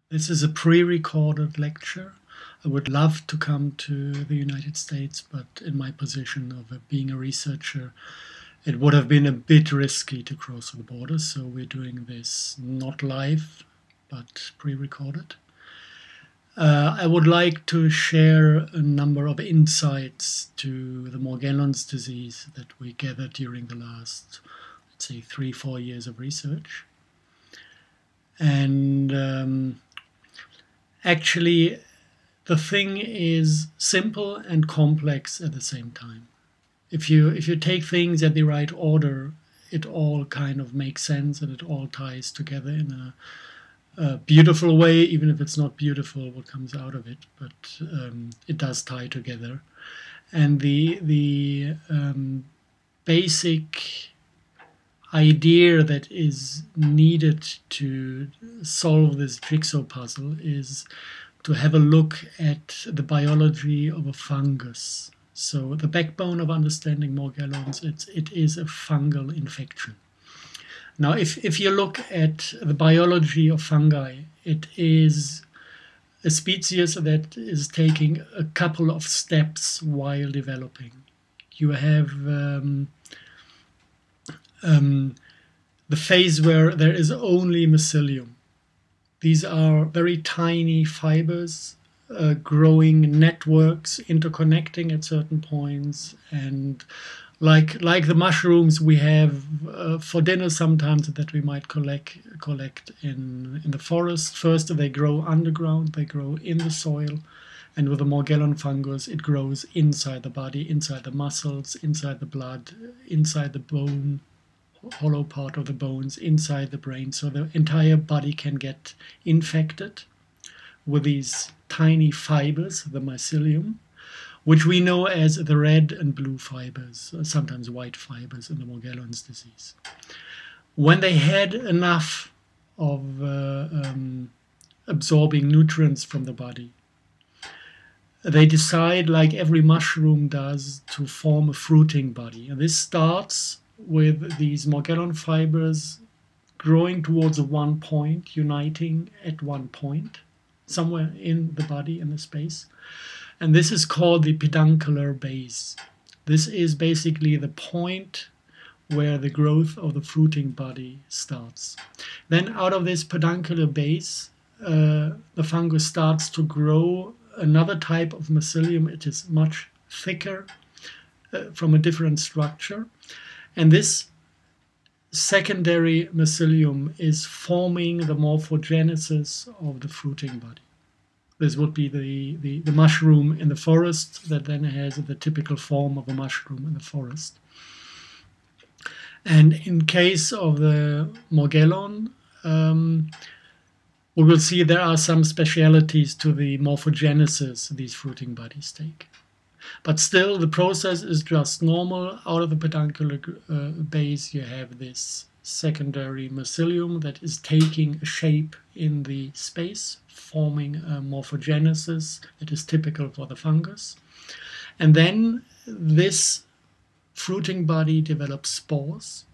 This is a pre-recorded lecture. I would love to come to the United States, but in my position of being a researcher, it would have been a bit risky to cross the border, so we're doing this not live, but pre-recorded. I would like to share a number of insights to the Morgellons disease that we gathered during the last, let's say, 3-4 years of research. And actually, the thing is simple and complex at the same time. If you take things at the right order, it all kind of makes sense and it all ties together in a beautiful way, even if it's not beautiful what comes out of it, but it does tie together. And the basic idea that is needed to solve this jigsaw puzzle is to have a look at the biology of a fungus. So the backbone of understanding Morgellons, it is a fungal infection. Now, if you look at the biology of fungi, it is a species that is taking a couple of steps while developing. You have the phase where there is only mycelium. These are very tiny fibers, growing networks, interconnecting at certain points, and like the mushrooms we have for dinner sometimes that we might collect in the forest. First they grow underground, they grow in the soil, and with the Morgellon fungus it grows inside the body, inside the muscles, inside the blood, inside the bone, hollow part of the bones, inside the brain, so the entire body can get infected with these tiny fibers, the mycelium, which we know as the red and blue fibers, sometimes white fibers in the Morgellons disease. When they had enough of absorbing nutrients from the body, they decide, like every mushroom does, to form a fruiting body. And this starts with these Morgellon fibers growing towards one point, uniting at one point, somewhere in the body, in the space. And this is called the peduncular base. This is basically the point where the growth of the fruiting body starts. Then out of this peduncular base, the fungus starts to grow another type of mycelium. It is much thicker, from a different structure. And this secondary mycelium is forming the morphogenesis of the fruiting body. This would be the mushroom in the forest that then has the typical form of a mushroom in the forest. And in case of the Morgellon, we will see there are some specialities to the morphogenesis these fruiting bodies take. But still, the process is just normal. Out of the peduncular base, you have this secondary mycelium that is taking a shape in the space, forming a morphogenesis that is typical for the fungus. And then this fruiting body develops spores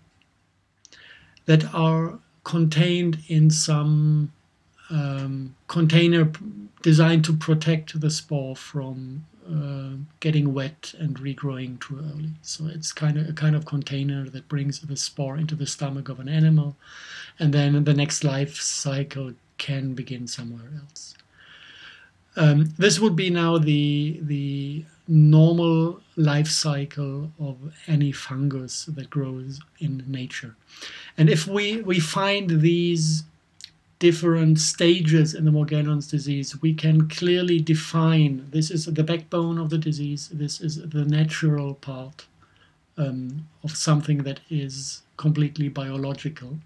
that are contained in some container designed to protect the spore from getting wet and regrowing too early. So it's a kind of container that brings the spore into the stomach of an animal, and then the next life cycle can begin somewhere else. This would be now the normal life cycle of any fungus that grows in nature. And if we find these different stages in the Morgellons disease, we can clearly define this is the backbone of the disease, this is the natural part of something that is completely biological.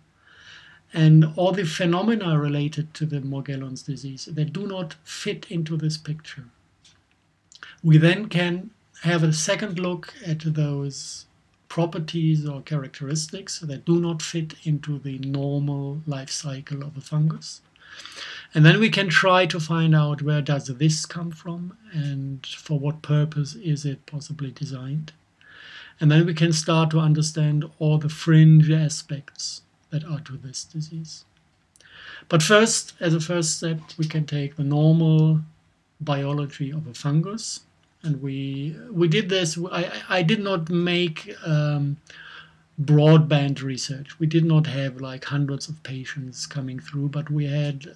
And all the phenomena related to the Morgellons disease that do not fit into this picture. We then can have a second look at those properties or characteristics that do not fit into the normal life cycle of a fungus. And then we can try to find out where does this come from and for what purpose is it possibly designed. And then we can start to understand all the fringe aspects that are to this disease. But first, as a first step, we can take the normal biology of a fungus. And we did this. I did not make broadband research. We did not have like hundreds of patients coming through, but we had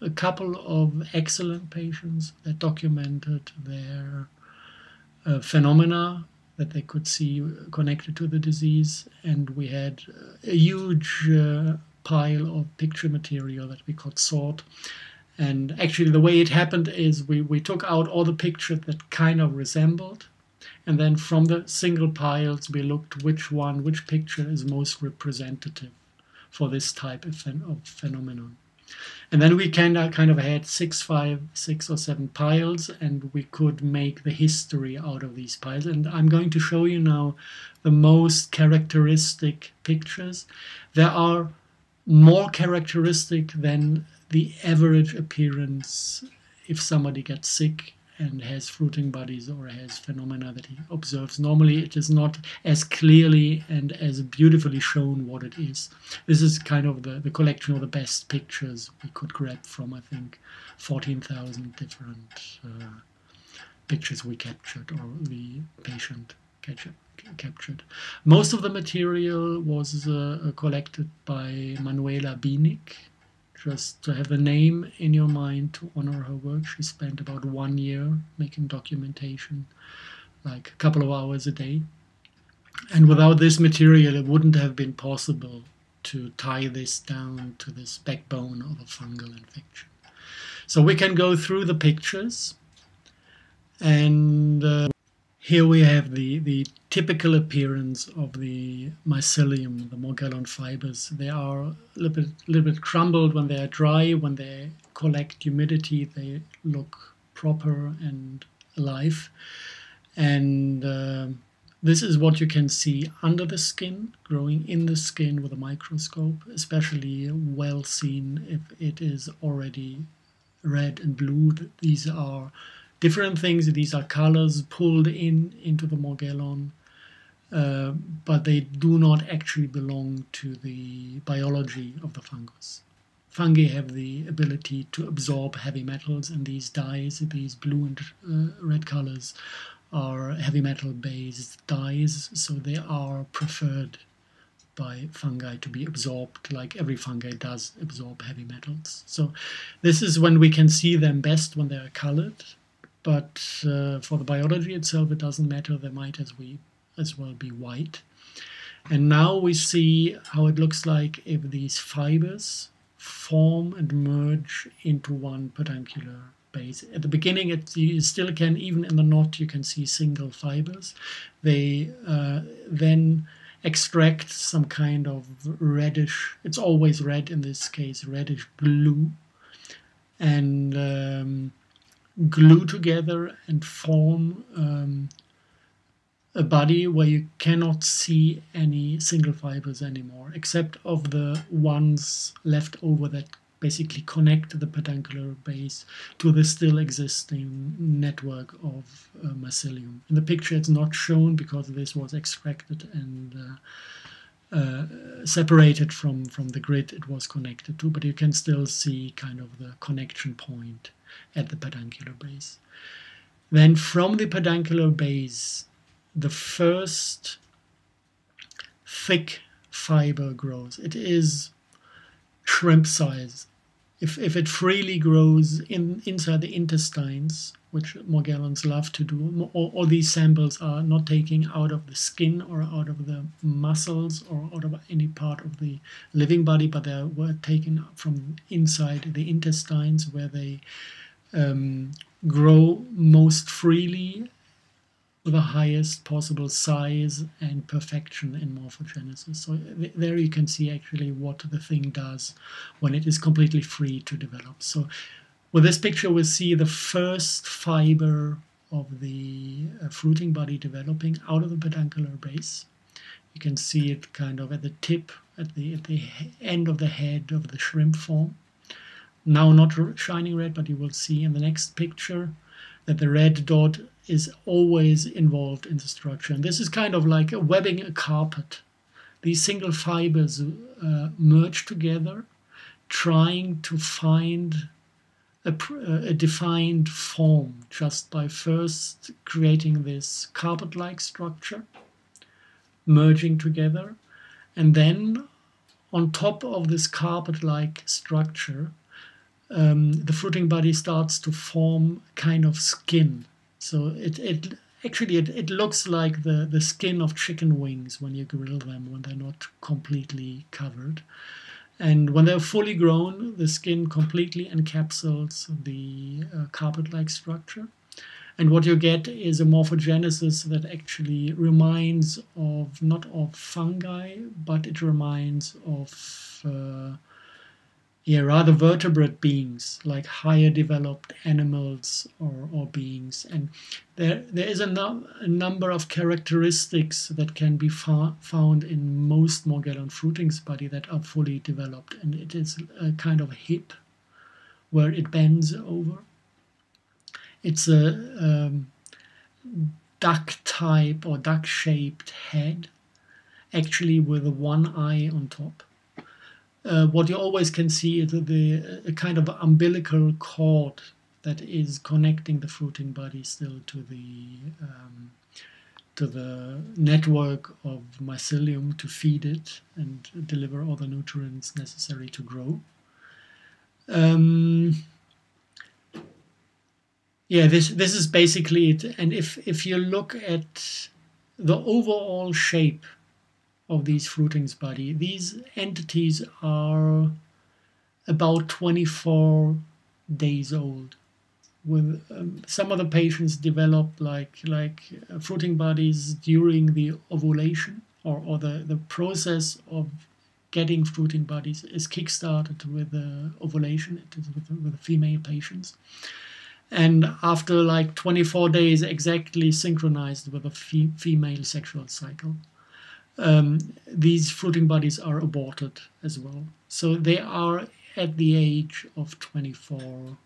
a couple of excellent patients that documented their phenomena that they could see connected to the disease, and we had a huge pile of picture material that we could sort. And actually the way it happened is we took out all the pictures that kind of resembled, and then from the single piles we looked which picture is most representative for this type of phenomenon. And then we kind of had 6 or 7 piles, and we could make the history out of these piles. And I'm going to show you now the most characteristic pictures. There are more characteristic than the average appearance if somebody gets sick and has fruiting bodies or has phenomena that he observes. Normally it is not as clearly and as beautifully shown what it is. This is kind of the collection of the best pictures we could grab from, I think, 14,000 different pictures we captured, or the patient captured. Most of the material was collected by Manuela Bienig. Just to have the name in your mind to honor her work. She spent about 1 year making documentation, like a couple of hours a day. And without this material, it wouldn't have been possible to tie this down to this backbone of a fungal infection. So we can go through the pictures, and here we have the typical appearance of the mycelium, the Morgellon fibers. They are a little bit crumbled when they are dry. When they collect humidity, they look proper and alive. And this is what you can see under the skin, growing in the skin with a microscope, especially well seen if it is already red and blue. These are different things. These are colors pulled into the Morgellon, but they do not actually belong to the biology of the fungus. Fungi have the ability to absorb heavy metals, and these dyes, these blue and red colors, are heavy metal based dyes, so they are preferred by fungi to be absorbed, like every fungi does absorb heavy metals. So this is when we can see them best, when they are colored. But for the biology itself, it doesn't matter. They might as well be white. And now we see how it looks like if these fibers form and merge into one peduncular base. At the beginning, you still can, even in the knot, you can see single fibers. They then extract some kind of reddish, it's always red in this case, reddish glue, and glue together and form a body where you cannot see any single fibers anymore, except of the ones left over that basically connect the peduncular base to the still existing network of mycelium. In the picture it's not shown because this was extracted and separated from the grid it was connected to, but you can still see kind of the connection point at the peduncular base. Then from the peduncular base, the first thick fiber grows. It is shrimp size. If it freely grows inside the intestines, which Morgellons love to do, all these samples are not taken out of the skin or out of the muscles or out of any part of the living body, but they were taken from inside the intestines, where they grow most freely with the highest possible size and perfection in morphogenesis. So there you can see actually what the thing does when it is completely free to develop. So with this picture we see the first fiber of the fruiting body developing out of the peduncular base. You can see it kind of at the tip, at the end of the head of the shrimp form. Now not shining red, but you will see in the next picture that the red dot is always involved in the structure. And this is kind of like webbing a carpet. These single fibers merge together trying to find a defined form just by first creating this carpet-like structure, merging together, and then on top of this carpet-like structure, the fruiting body starts to form kind of skin. So it looks like the skin of chicken wings when you grill them, when they're not completely covered. And when they're fully grown, the skin completely encapsulates the carpet-like structure. And what you get is a morphogenesis that actually reminds of, not of fungi, but it reminds of rather vertebrate beings, like higher developed animals or beings. And there is a number of characteristics that can be found in most Morgellon fruitings body that are fully developed. And it is a kind of hip where it bends over. It's a duck type or duck shaped head, actually with one eye on top. What you always can see is a kind of umbilical cord that is connecting the fruiting body still to the network of mycelium to feed it and deliver all the nutrients necessary to grow. This is basically it. And if you look at the overall shape of these fruitings body, these entities are about 24 days old. With some of the patients develop like fruiting bodies during the ovulation, or the process of getting fruiting bodies is kickstarted with the ovulation. It is with the female patients. And after like 24 days, exactly synchronized with a female sexual cycle, these fruiting bodies are aborted as well. So they are at the age of 24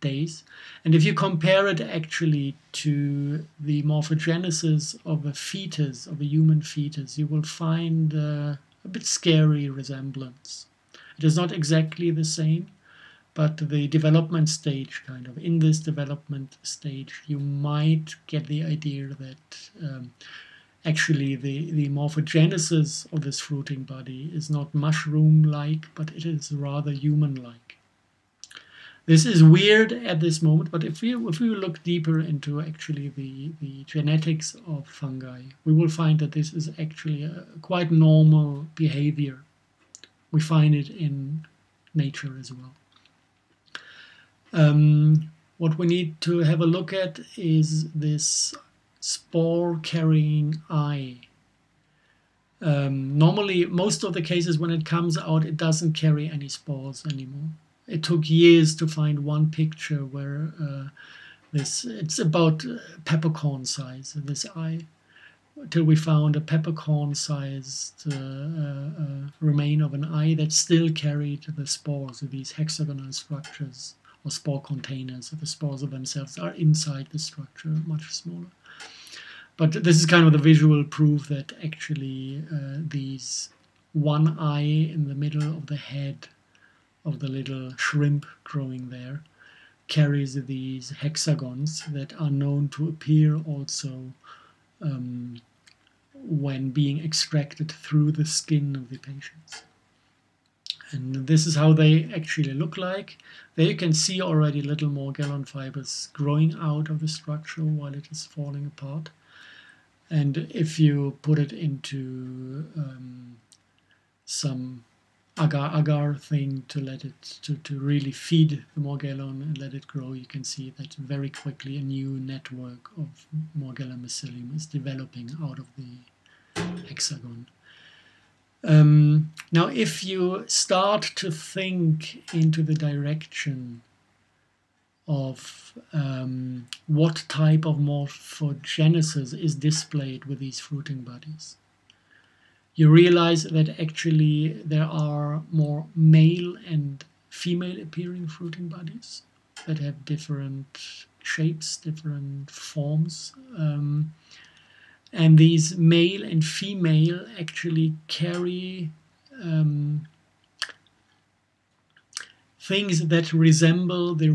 days. And if you compare it actually to the morphogenesis of a fetus, of a human fetus, you will find a bit scary resemblance. It is not exactly the same, but the development stage, kind of, in this development stage, you might get the idea that actually the morphogenesis of this fruiting body is not mushroom-like, but it is rather human-like. This is weird at this moment, but if we look deeper into actually the genetics of fungi, we will find that this is actually a quite normal behavior. We find it in nature as well. What we need to have a look at is this spore-carrying eye. Normally, most of the cases when it comes out, it doesn't carry any spores anymore. It took years to find one picture where it's about peppercorn size, this eye, till we found a peppercorn-sized remain of an eye that still carried the spores of these hexagonal structures or spore containers. The spores of themselves are inside the structure, much smaller. But this is kind of the visual proof that actually these one eye in the middle of the head of the little shrimp growing there carries these hexagons that are known to appear also when being extracted through the skin of the patients. And this is how they actually look like. There you can see already little Morgellon fibers growing out of the structure while it is falling apart. And if you put it into some agar thing to let it to really feed the Morgellon and let it grow, you can see that very quickly a new network of Morgellon mycelium is developing out of the hexagon. Now, if you start to think into the direction of what type of morphogenesis is displayed with these fruiting bodies, you realize that actually there are more male and female appearing fruiting bodies that have different shapes, different forms. And these male and female actually carry things that resemble the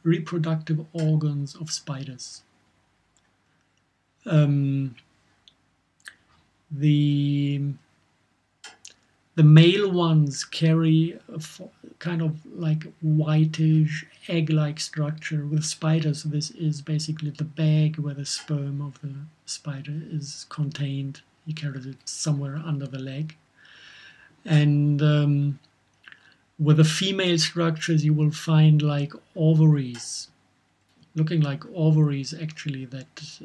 reproductive organs of spiders. The male ones carry a kind of like whitish egg-like structure. With spiders, this is basically the bag where the sperm of the spider is contained. He carries it somewhere under the leg. And with the female structures, you will find like ovaries, looking like ovaries actually, that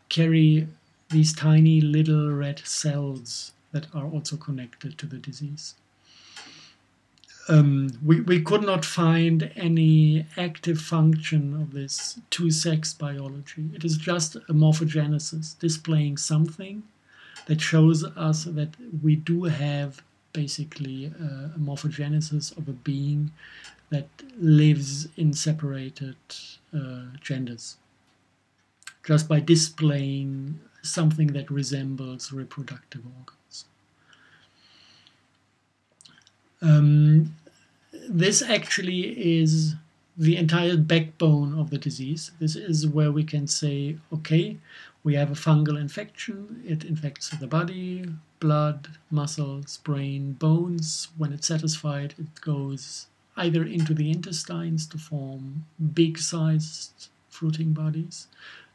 carry these tiny little red cells that are also connected to the disease. We could not find any active function of this two-sex biology. It is just a morphogenesis, displaying something that shows us that we do have basically a morphogenesis of a being that lives in separated genders, just by displaying something that resembles reproductive organs. This actually is the entire backbone of the disease. This is where we can say, okay, we have a fungal infection, it infects the body, blood, muscles, brain, bones. When it's satisfied, it goes either into the intestines to form big-sized fruiting bodies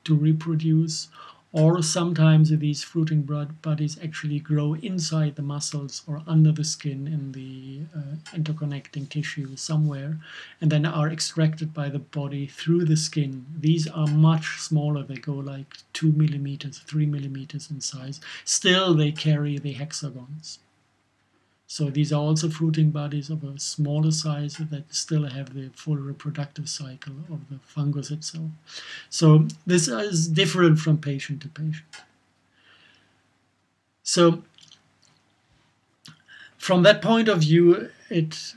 to reproduce, or sometimes these fruiting bodies actually grow inside the muscles or under the skin in the interconnecting tissue somewhere, and then are extracted by the body through the skin. These are much smaller. They go like 2 millimeters, 3 millimeters in size. Still, they carry the hexagons. So these are also fruiting bodies of a smaller size that still have the full reproductive cycle of the fungus itself. So this is different from patient to patient. So from that point of view, it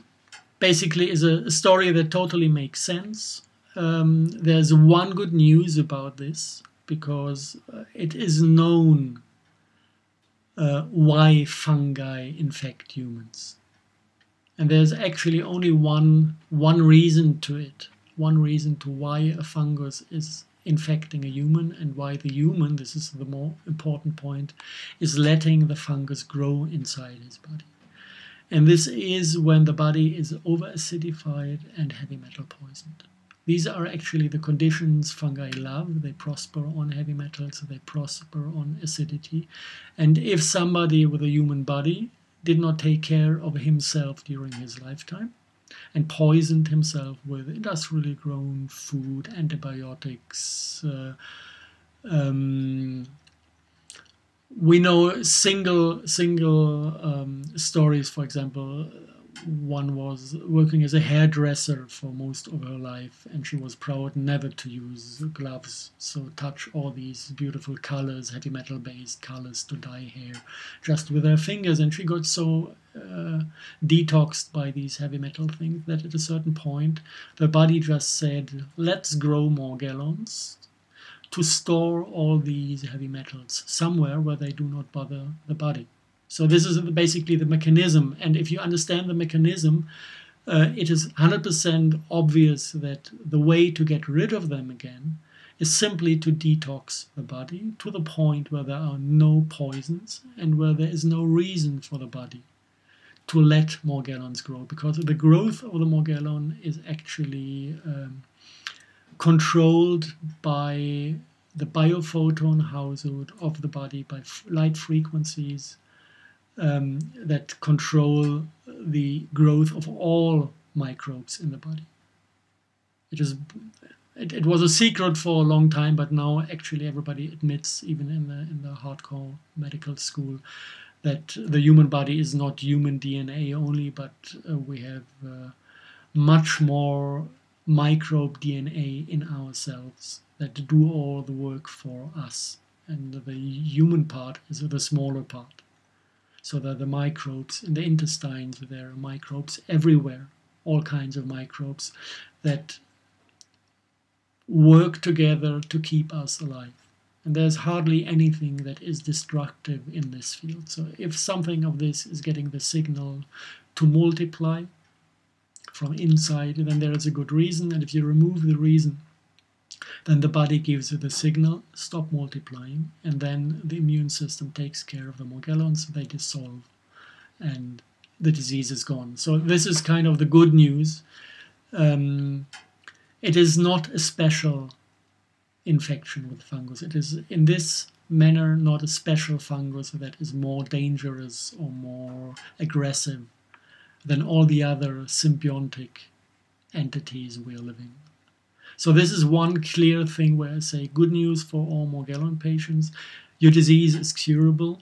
basically is a story that totally makes sense. There's one good news about this, because it is known why fungi infect humans. And there's actually only one reason to it, one reason to why a fungus is infecting a human, and why the human, this is the more important point, is letting the fungus grow inside his body. And this is when the body is over-acidified and heavy metal poisoned. These are actually the conditions fungi love. They prosper on heavy metals, they prosper on acidity. And if somebody with a human body did not take care of himself during his lifetime and poisoned himself with industrially grown food, antibiotics, we know single stories. For example, one was working as a hairdresser for most of her life, and she was proud never to use gloves, so touch all these beautiful colors, heavy metal based colors, to dye hair just with her fingers. And she got so detoxed by these heavy metal things that at a certain point the body just said, let's grow Morgellons to store all these heavy metals somewhere where they do not bother the body. So this is basically the mechanism. And if you understand the mechanism, it is 100% obvious that the way to get rid of them again is simply to detox the body to the point where there are no poisons and where there is no reason for the body to let Morgellons grow, because the growth of the Morgellon is actually controlled by the biophoton household of the body, by light frequencies that control the growth of all microbes in the body. It was a secret for a long time, but now actually everybody admits, even in the hardcore medical school, that the human body is not human DNA only, but we have much more microbe DNA in ourselves that do all the work for us. And the human part is the smaller part. So that the microbes in the intestines, there are microbes everywhere, all kinds of microbes that work together to keep us alive. And there's hardly anything that is destructive in this field. So if something of this is getting the signal to multiply, from inside, then there is a good reason. And if you remove the reason, then the body gives you the signal, stop multiplying, and then the immune system takes care of the Morgellons, they dissolve, and the disease is gone. So this is kind of the good news. It is not a special infection with fungus. It is in this manner not a special fungus that is more dangerous or more aggressive than all the other symbiotic entities we are living. So this is one clear thing where I say good news for all Morgellon patients. Your disease is curable.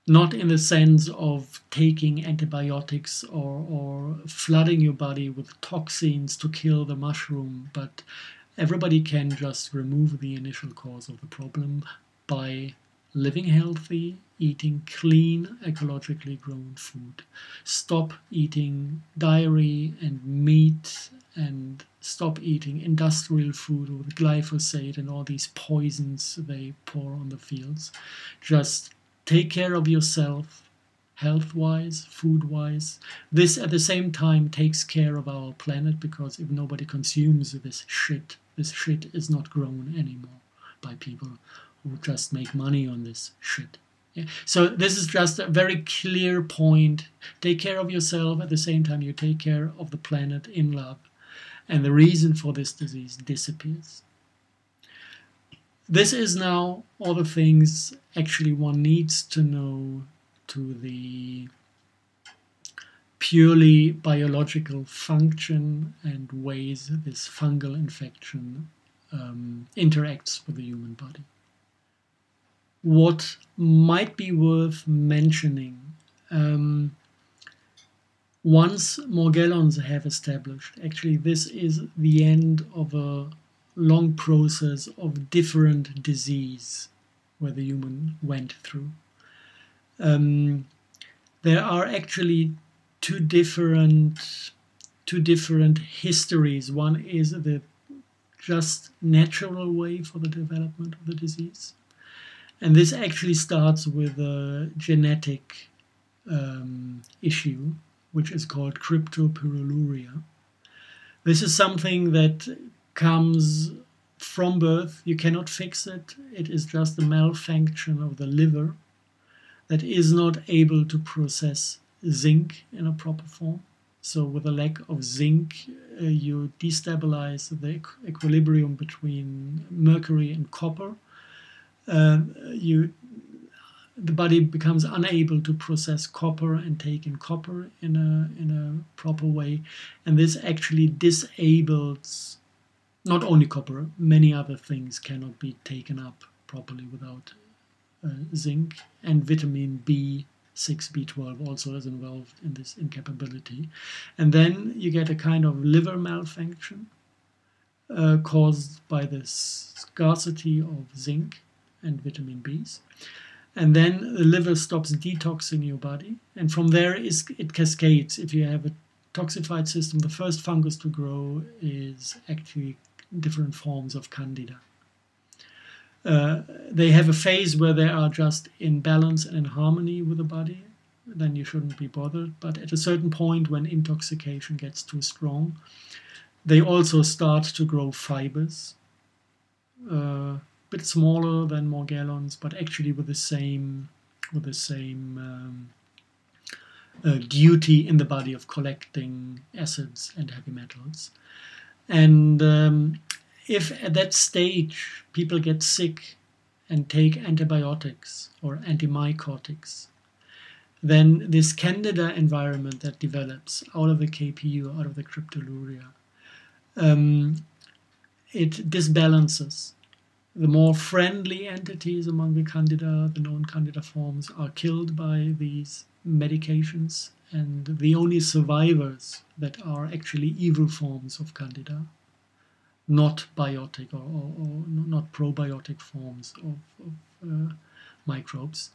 Not in the sense of taking antibiotics or flooding your body with toxins to kill the mushroom, but everybody can just remove the initial cause of the problem by living healthy, eating clean, ecologically grown food. Stop eating dairy and meat, and stop eating industrial food with glyphosate and all these poisons they pour on the fields. Just take care of yourself, health-wise, food-wise. This at the same time takes care of our planet, because if nobody consumes this shit is not grown anymore by people who just make money on this shit. Yeah. So this is just a very clear point. Take care of yourself, at the same time you take care of the planet in love, and the reason for this disease disappears. This is now all the things actually one needs to know to the purely biological function and ways this fungal infection interacts with the human body. What might be worth mentioning, once Morgellons have established, actually this is the end of a long process of different disease where the human went through. There are actually two different histories. One is the just natural way for the development of the disease, and this actually starts with a genetic issue, which is called cryptopyruluria. This is something that comes from birth. You cannot fix it. It is just a malfunction of the liver that is not able to process zinc in a proper form. So with a lack of zinc, you destabilize the equilibrium between mercury and copper. The body becomes unable to process copper and take in copper in a proper way, and this actually disables not only copper, many other things cannot be taken up properly without zinc, and vitamin B6, B12 also is involved in this incapability. And then you get a kind of liver malfunction caused by the scarcity of zinc and vitamin Bs. And then the liver stops detoxing your body, and from there it cascades. If you have a toxified system, the first fungus to grow is actually different forms of candida. They have a phase where they are just in balance and in harmony with the body, then you shouldn't be bothered. But at a certain point, when intoxication gets too strong, they also start to grow fibers, a bit smaller than Morgellons, but actually with the same duty in the body of collecting acids and heavy metals. And if at that stage people get sick and take antibiotics or antimycotics, then this candida environment that develops out of the KPU, out of the cryptoluria, it disbalances. The more friendly entities among the candida, the known candida forms, are killed by these medications, and the only survivors that are actually evil forms of candida, not biotic or not probiotic forms of microbes,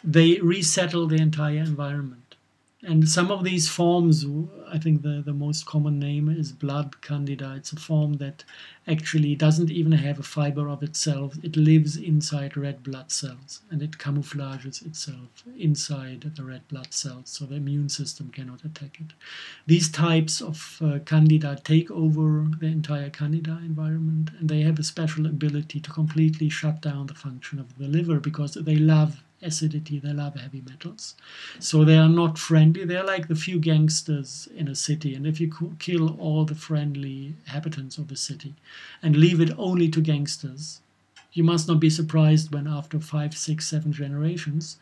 they resettle the entire environment. And some of these forms, I think the most common name is blood candida. It's a form that actually doesn't even have a fiber of itself. It lives inside red blood cells, and it camouflages itself inside the red blood cells, so the immune system cannot attack it. These types of candida take over the entire candida environment, and they have a special ability to completely shut down the function of the liver because they love acidity, they love heavy metals. So they are not friendly. They're like the few gangsters in a city. And if you kill all the friendly inhabitants of the city and leave it only to gangsters, you must not be surprised when after 5, 6, 7 generations,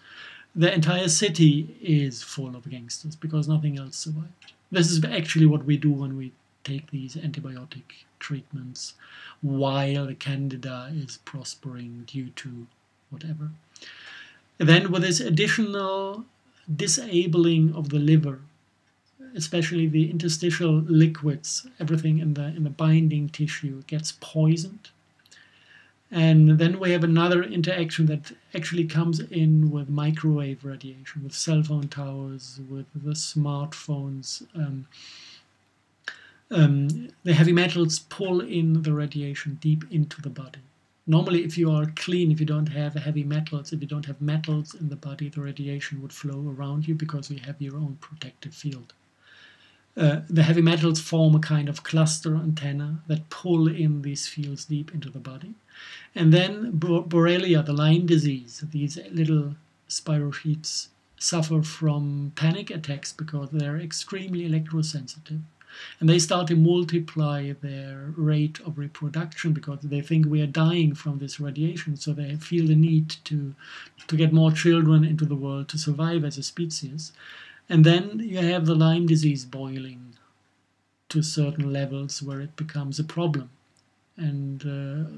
the entire city is full of gangsters because nothing else survived. This is actually what we do when we take these antibiotic treatments while the candida is prospering due to whatever. Then with this additional disabling of the liver, especially the interstitial liquids, everything in the binding tissue gets poisoned. And then we have another interaction that actually comes in with microwave radiation, with cell phone towers, with the smartphones. The heavy metals pull in the radiation deep into the body. Normally, if you are clean, if you don't have heavy metals, if you don't have metals in the body, the radiation would flow around you because you have your own protective field. The heavy metals form a kind of cluster antenna that pull in these fields deep into the body. And then Borrelia, the Lyme disease, these little spirochetes suffer from panic attacks because they're extremely electrosensitive. And they start to multiply their rate of reproduction because they think we are dying from this radiation. So they feel the need to get more children into the world to survive as a species. And then you have the Lyme disease boiling to certain levels where it becomes a problem. And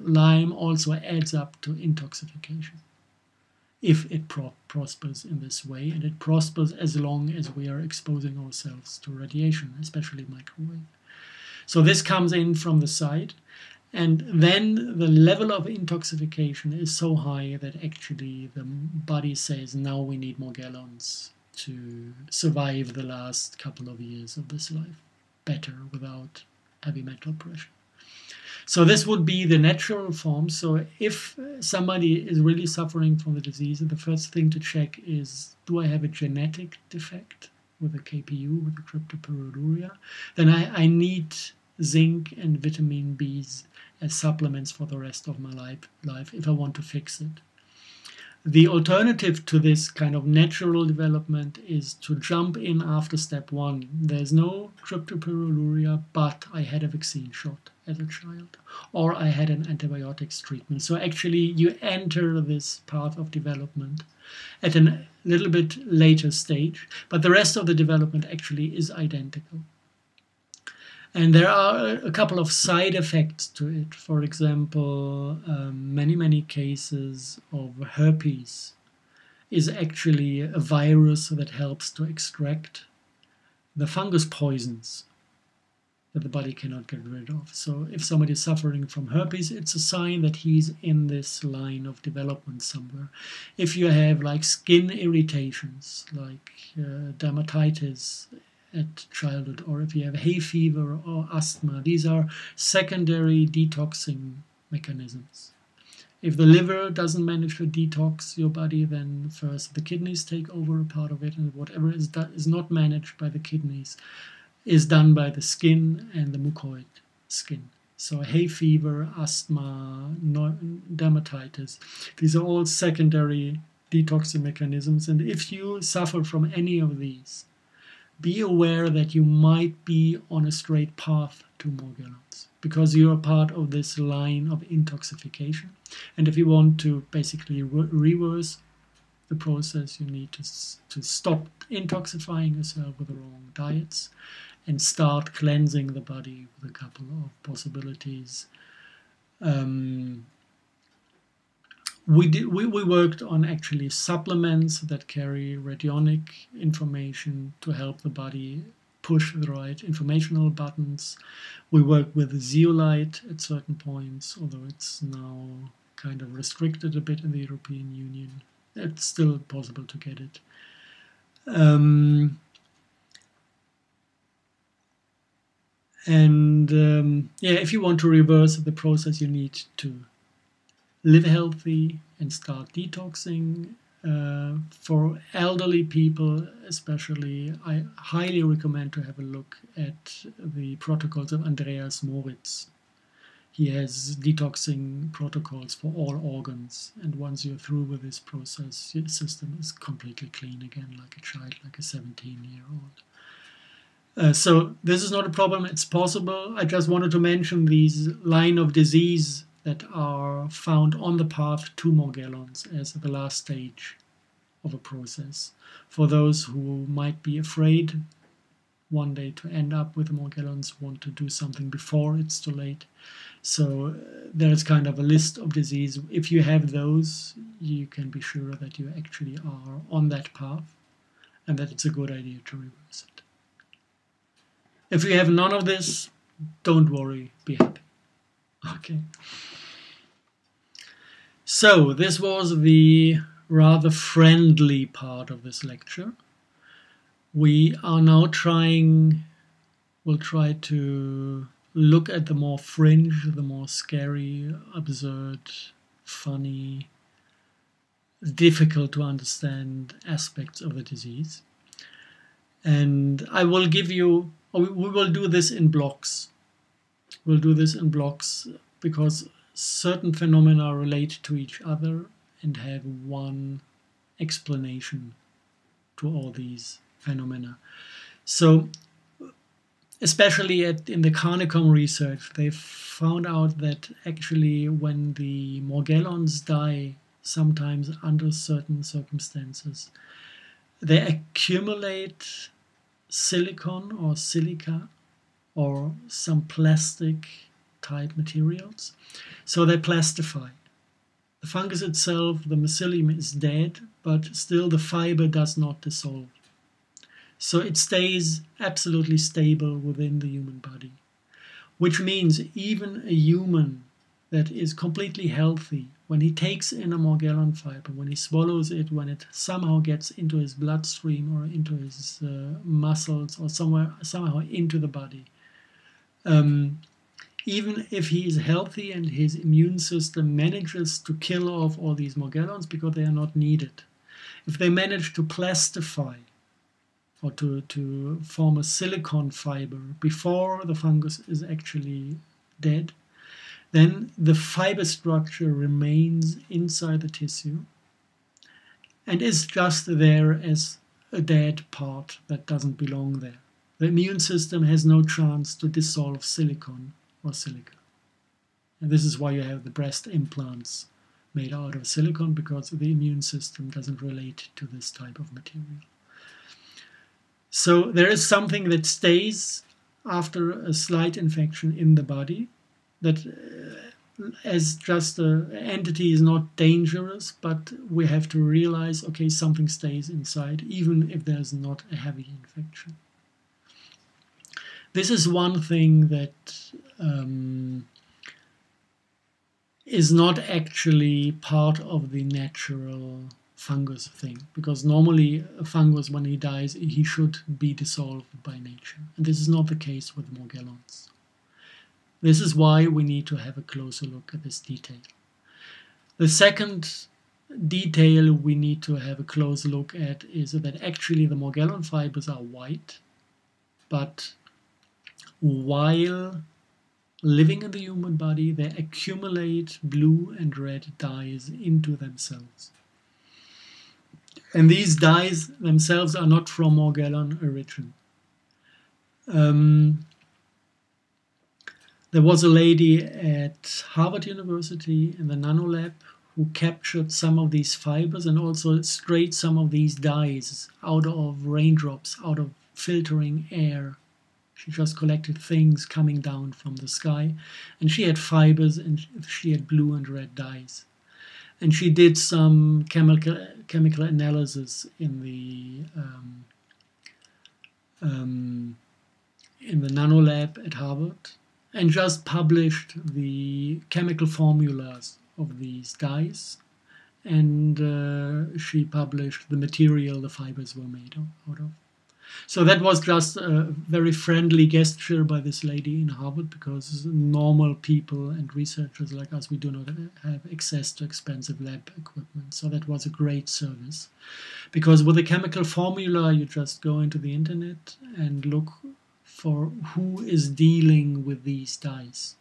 Lyme also adds up to intoxication if it prospers in this way, and it prospers as long as we are exposing ourselves to radiation, especially microwave. So this comes in from the side, and then the level of intoxication is so high that actually the body says, now we need Morgellons to survive the last couple of years of this life better without heavy metal pressure. So this would be the natural form. So if somebody is really suffering from the disease, the first thing to check is, do I have a genetic defect with a KPU, with a cryptopyroduria? Then I need zinc and vitamin Bs as supplements for the rest of my life if I want to fix it. The alternative to this kind of natural development is to jump in after step 1. There's no cryptopyroduria, but I had a vaccine shot as a child, or I had an antibiotics treatment. So actually you enter this path of development at a little bit later stage, but the rest of the development actually is identical. And there are a couple of side effects to it. For example, many cases of herpes is actually a virus that helps to extract the fungus poisons that the body cannot get rid of. So if somebody is suffering from herpes, it's a sign that he's in this line of development somewhere. If you have like skin irritations, like dermatitis at childhood, or if you have hay fever or asthma, these are secondary detoxing mechanisms. If the liver doesn't manage to detox your body, then first the kidneys take over a part of it, and whatever is not managed by the kidneys is done by the skin and the mucoid skin. So hay fever, asthma, dermatitis, these are all secondary detoxing mechanisms. And if you suffer from any of these, be aware that you might be on a straight path to Morgellons, because you are part of this line of intoxication. And if you want to basically reverse the process, you need to stop intoxifying yourself with the wrong diets and start cleansing the body with a couple of possibilities. We worked on actually supplements that carry radionic information to help the body push the right informational buttons. We work with zeolite at certain points, although it's now kind of restricted a bit in the European Union. It's still possible to get it. And yeah, if you want to reverse the process, you need to live healthy and start detoxing. For elderly people especially, I highly recommend to have a look at the protocols of Andreas Moritz. He has detoxing protocols for all organs, and once you're through with this process, your system is completely clean again, like a child, like a 17-year-old. So this is not a problem, it's possible. I just wanted to mention these line of disease that are found on the path to Morgellons as the last stage of a process. For those who might be afraid one day to end up with Morgellons, want to do something before it's too late. So there's kind of a list of disease. If you have those, you can be sure that you actually are on that path and that it's a good idea to reverse it. If you have none of this, don't worry, be happy. Okay. So this was the rather friendly part of this lecture. We are now we'll try to look at the more fringe, the more scary, absurd, funny, difficult to understand aspects of the disease. And I will give you, we will do this in blocks. We'll do this in blocks because certain phenomena relate to each other and have one explanation to all these phenomena. So especially in the Carnicom research, they found out that actually when the Morgellons die, sometimes under certain circumstances, they accumulate silicon or silica or some plastic type materials. So they plastify. The fungus itself, the mycelium, is dead, but still the fiber does not dissolve. So it stays absolutely stable within the human body, which means even a human that is completely healthy, when he takes in a Morgellon fiber, when he swallows it, when it somehow gets into his bloodstream or into his muscles or somehow into the body, even if he is healthy and his immune system manages to kill off all these Morgellons because they are not needed, if they manage to plastify or to form a silicon fiber before the fungus is actually dead, then the fiber structure remains inside the tissue and is just there as a dead part that doesn't belong there. The immune system has no chance to dissolve silicon or silica. And this is why you have the breast implants made out of silicon, because the immune system doesn't relate to this type of material. So there is something that stays after a slight infection in the body that as just an entity is not dangerous, but we have to realize, okay, something stays inside, even if there's not a heavy infection. This is one thing that is not actually part of the natural fungus thing, because normally a fungus, when he dies, he should be dissolved by nature, and this is not the case with Morgellons. This is why we need to have a closer look at this detail. The second detail we need to have a close look at is that actually the Morgellon fibers are white, but while living in the human body, they accumulate blue and red dyes into themselves. And these dyes themselves are not from Morgellon origin. There was a lady at Harvard University in the Nano Lab who captured some of these fibers and also sprayed some of these dyes out of raindrops, out of filtering air. She just collected things coming down from the sky, and she had fibers and she had blue and red dyes. And she did some chemical analysis in the Nano Lab at Harvard, and just published the chemical formulas of these dyes, and she published the material the fibers were made out of. So that was just a very friendly gesture by this lady in Harvard, because normal people and researchers like us, we do not have access to expensive lab equipment. So that was a great service. Because with a chemical formula, you just go into the internet and look for who is dealing with these dyes.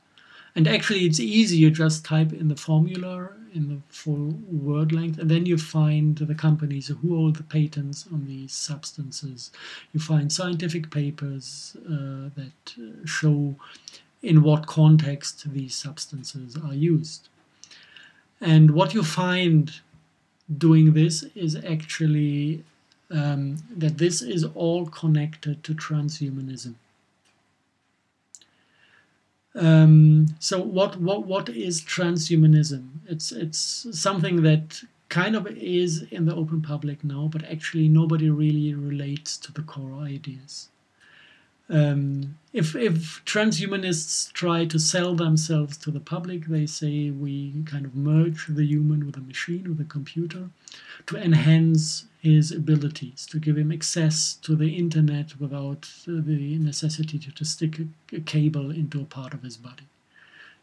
And actually, it's easy. You just type in the formula in the full word length, and then you find the companies who hold the patents on these substances. You find scientific papers that show in what context these substances are used. And what you find doing this is actually that this is all connected to transhumanism. So what is transhumanism? It's something that kind of is in the open public now, but actually nobody really relates to the core ideas. If transhumanists try to sell themselves to the public, they say we kind of merge the human with a machine, with a computer, to enhance his abilities, to give him access to the internet without the necessity to stick a cable into a part of his body.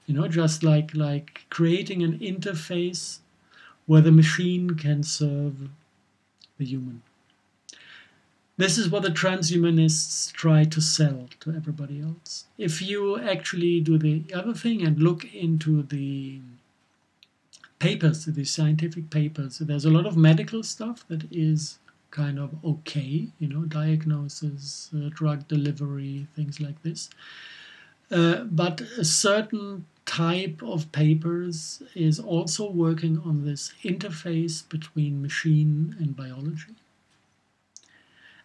You know, just like creating an interface where the machine can serve the human. This is what the transhumanists try to sell to everybody else. If you actually do the other thing and look into the papers, the scientific papers, there's a lot of medical stuff that is kind of okay, you know, diagnosis, drug delivery, things like this. But a certain type of papers is also working on this interface between machine and biology.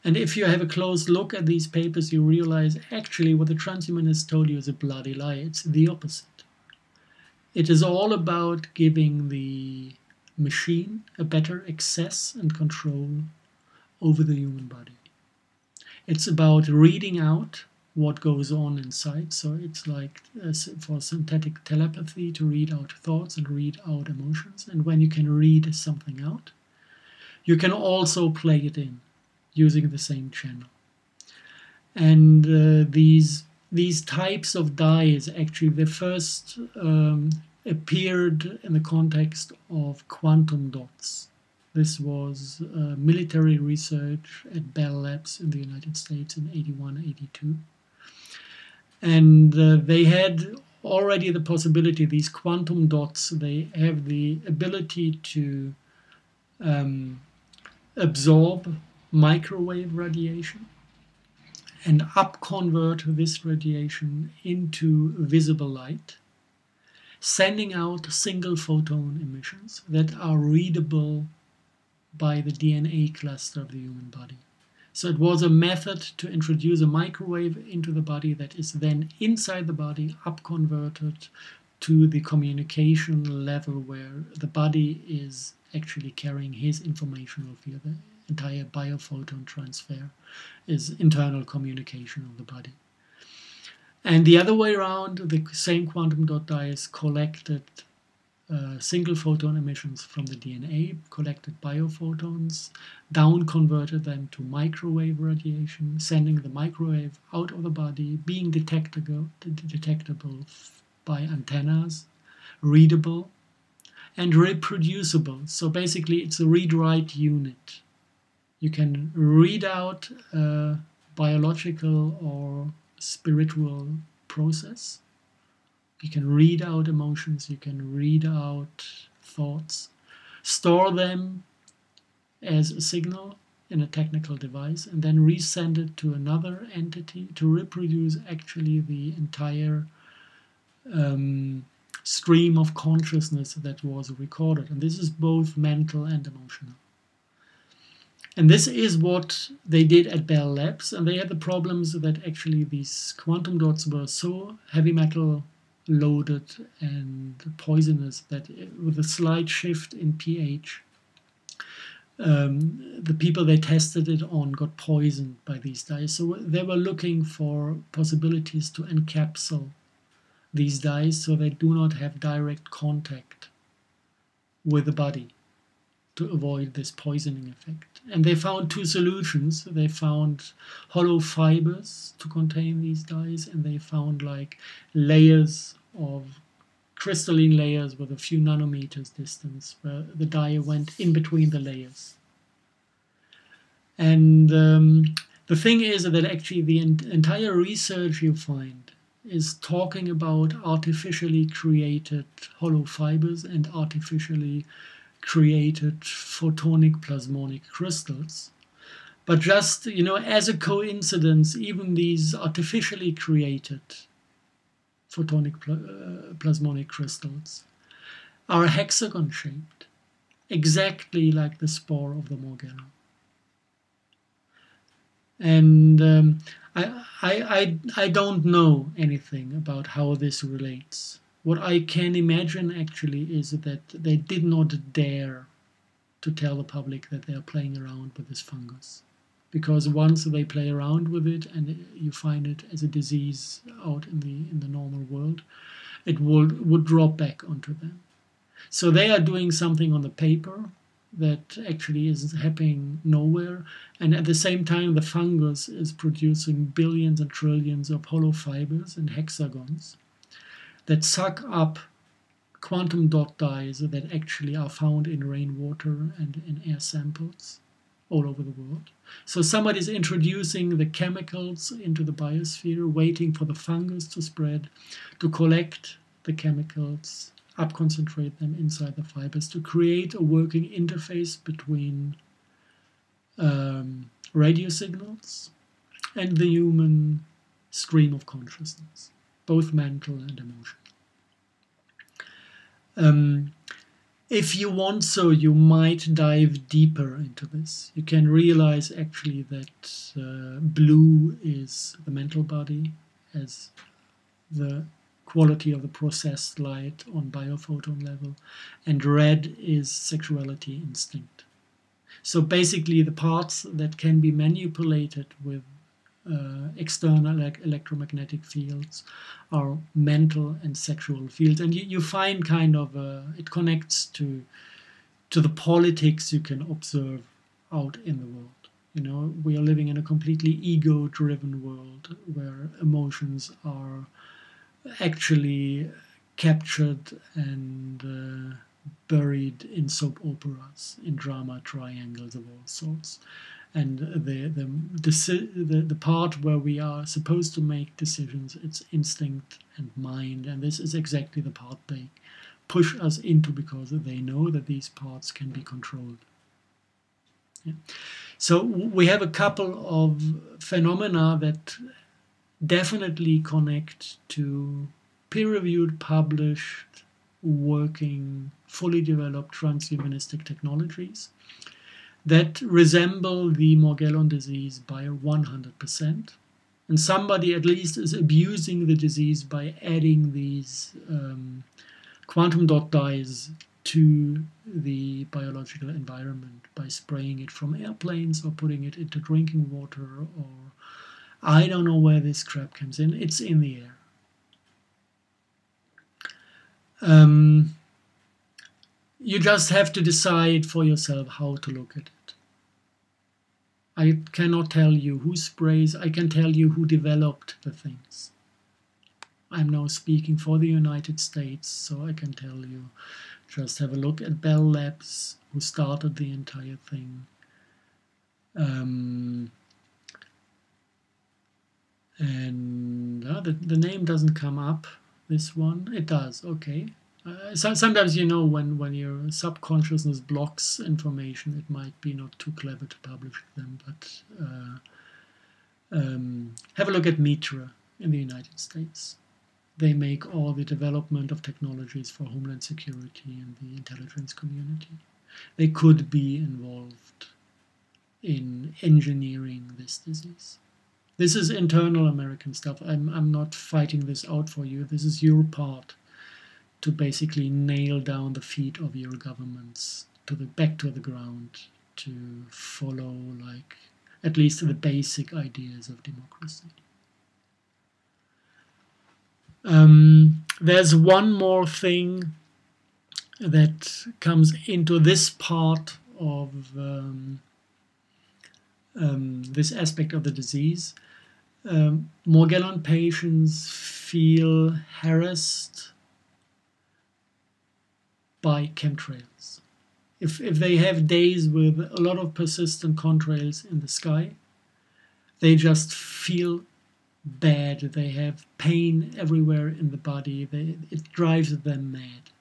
And if you have a close look at these papers, you realize actually what the transhumanists told you is a bloody lie. It's the opposite. It is all about giving the machine a better access and control over the human body. It's about reading out what goes on inside. So it's like for synthetic telepathy, to read out thoughts and read out emotions. And when you can read something out, you can also play it in using the same channel. And these types of dyes, actually, they first appeared in the context of quantum dots. This was military research at Bell Labs in the United States in 81, 82. And they had already the possibility, these quantum dots, they have the ability to absorb microwave radiation and upconvert this radiation into visible light, sending out single photon emissions that are readable by the DNA cluster of the human body. So it was a method to introduce a microwave into the body that is then inside the body, upconverted to the communication level where the body is actually carrying his informational field. The entire biophoton transfer is internal communication of the body. And the other way around, the same quantum dot dyes collected single photon emissions from the DNA, collected biophotons, down converted them to microwave radiation, sending the microwave out of the body, being detectable by antennas, readable, and reproducible. So basically it's a read-write unit. You can read out a biological or spiritual process. You can read out emotions, you can read out thoughts, store them as a signal in a technical device, and then resend it to another entity to reproduce actually the entire stream of consciousness that was recorded. And this is both mental and emotional. And this is what they did at Bell Labs, and they had the problems that actually these quantum dots were so heavy metal loaded and poisonous that with a slight shift in pH, the people they tested it on got poisoned by these dyes. So they were looking for possibilities to encapsule these dyes so they do not have direct contact with the body to avoid this poisoning effect. And they found two solutions. They found hollow fibers to contain these dyes, and they found like layers of crystalline layers with a few nanometers distance where the dye went in between the layers. And the thing is that actually the entire research you find is talking about artificially created hollow fibers and artificially created photonic plasmonic crystals. But just, you know, as a coincidence, even these artificially created photonic plasmonic crystals are hexagon shaped, exactly like the spore of the Morgellon. And I don't know anything about how this relates. What I can imagine actually is that they did not dare to tell the public that they are playing around with this fungus. Because once they play around with it and you find it as a disease out in the normal world, it would drop back onto them. So they are doing something on the paper that actually is happening nowhere, and at the same time the fungus is producing billions and trillions of hollow fibers and hexagons that suck up quantum dot dyes that actually are found in rainwater and in air samples all over the world. So somebody is introducing the chemicals into the biosphere, waiting for the fungus to spread, to collect the chemicals, up-concentrate them inside the fibers, to create a working interface between radio signals and the human stream of consciousness, both mental and emotional. If you want so, you might dive deeper into this. You can realize actually that blue is the mental body as the quality of the processed light on biophoton level, and red is sexuality instinct. So basically the parts that can be manipulated with external electromagnetic fields are mental and sexual fields, and you find kind of it connects to the politics you can observe out in the world. You know, we are living in a completely ego-driven world where emotions are actually captured and buried in soap operas, in drama triangles of all sorts. And the part where we are supposed to make decisions, it's instinct and mind, and this is exactly the part they push us into because they know that these parts can be controlled. Yeah. So we have a couple of phenomena that definitely connect to peer-reviewed, published, working, fully developed transhumanistic technologies that resemble the Morgellon disease by 100%. And somebody at least is abusing the disease by adding these quantum dot dyes to the biological environment, by spraying it from airplanes or putting it into drinking water, or I don't know where this crap comes in. It's in the air. You just have to decide for yourself how to look at it. I cannot tell you who sprays. I can tell you who developed the things. I'm now speaking for the United States, so I can tell you. Just have a look at Bell Labs, who started the entire thing. And the name doesn't come up, this one. It does, okay. Sometimes, you know, when your subconsciousness blocks information, it might be not too clever to publish them, but have a look at Mitra in the United States. They make all the development of technologies for homeland security and the intelligence community. They could be involved in engineering this disease. This is internal American stuff. I'm not fighting this out for you. This is your part to basically nail down the feet of your governments back to the ground, to follow like at least the basic ideas of democracy. There's one more thing that comes into this part of this aspect of the disease. Morgellon patients feel harassed by chemtrails. If they have days with a lot of persistent contrails in the sky, they just feel bad. They have pain everywhere in the body. It drives them mad.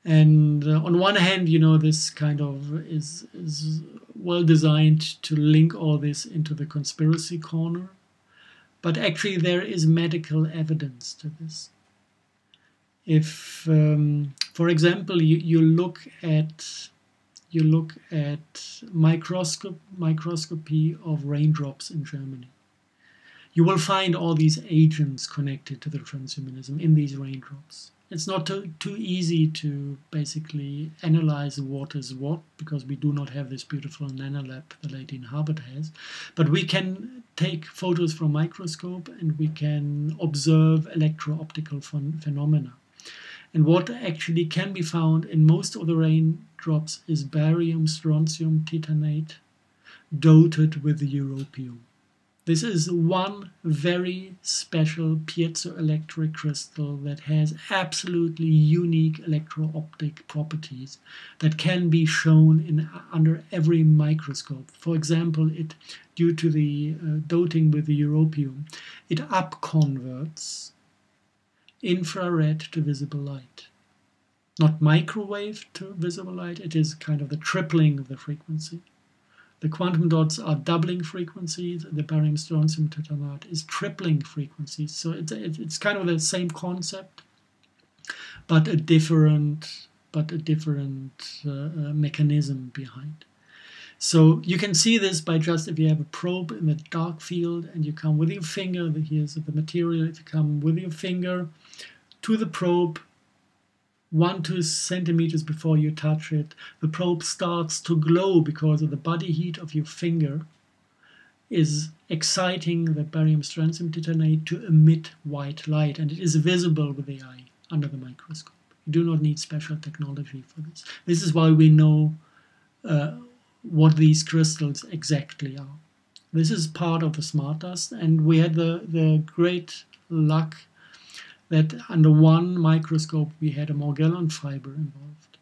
And on one hand, you know, this kind of is well designed to link all this into the conspiracy corner. But actually there is medical evidence to this. If, for example, you look at microscopy of raindrops in Germany, you will find all these agents connected to the transhumanism in these raindrops. It's not too easy to basically analyze what is what, because we do not have this beautiful nanolab the lady in Harvard has. But we can take photos from microscope and we can observe electro-optical phenomena. And what actually can be found in most of the raindrops is barium, strontium, titanate, dotted with europium. This is one very special piezoelectric crystal that has absolutely unique electro-optic properties that can be shown under every microscope. For example, due to the doting with the europium, it upconverts infrared to visible light. Not microwave to visible light, it is kind of the tripling of the frequency. The quantum dots are doubling frequencies, the barium strontium titanate is tripling frequencies. So it's kind of the same concept, but a different mechanism behind. So you can see this by just if you have a probe in the dark field and you come with your finger, here's the material, if you come with your finger to the probe 1-2 centimeters before you touch it, the probe starts to glow because of the body heat of your finger is exciting the barium strontium titanate to emit white light, and it is visible with the eye under the microscope. You do not need special technology for this. This is why we know what these crystals exactly are. This is part of the smart dust, and we had the great luck that under one microscope we had a Morgellon fiber involved.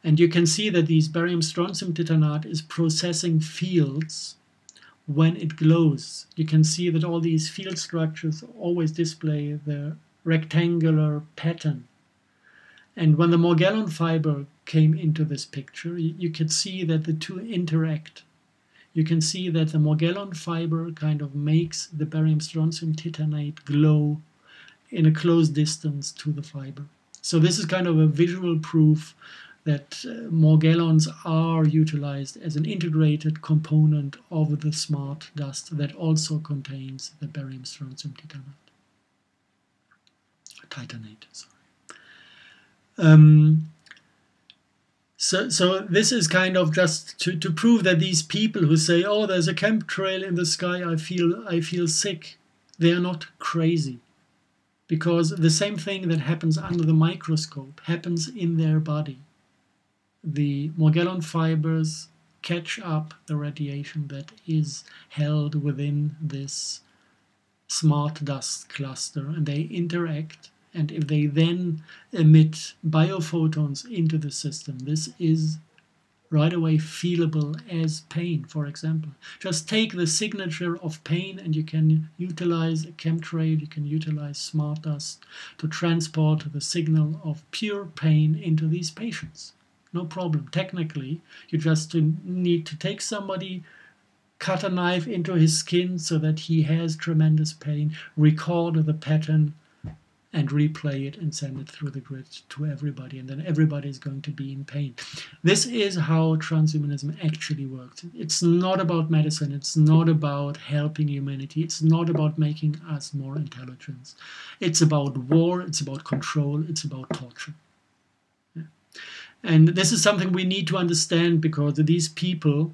And you can see that these barium strontium titanate is processing fields when it glows. You can see that all these field structures always display the rectangular pattern. And when the Morgellon fiber came into this picture, you could see that the two interact. You can see that the Morgellon fiber kind of makes the barium strontium titanate glow in a close distance to the fiber. So this is kind of a visual proof that Morgellons are utilized as an integrated component of the smart dust that also contains the barium strontium titanate. So this is kind of just to prove that these people who say, oh, there's a chemtrail in the sky, I feel sick, they are not crazy. Because the same thing that happens under the microscope happens in their body. The Morgellon fibers catch up the radiation that is held within this smart dust cluster, and they interact. And if they then emit biophotons into the system, this is right away feelable as pain, for example. Just take the signature of pain and you can utilize a chemtrail, you can utilize smart dust to transport the signal of pure pain into these patients. No problem. Technically, you just need to take somebody, cut a knife into his skin so that he has tremendous pain, record the pattern, and replay it and send it through the grid to everybody, and then everybody is going to be in pain. This is how transhumanism actually works. It's not about medicine, it's not about helping humanity, it's not about making us more intelligent. It's about war, it's about control, it's about torture. Yeah. And this is something we need to understand, because these people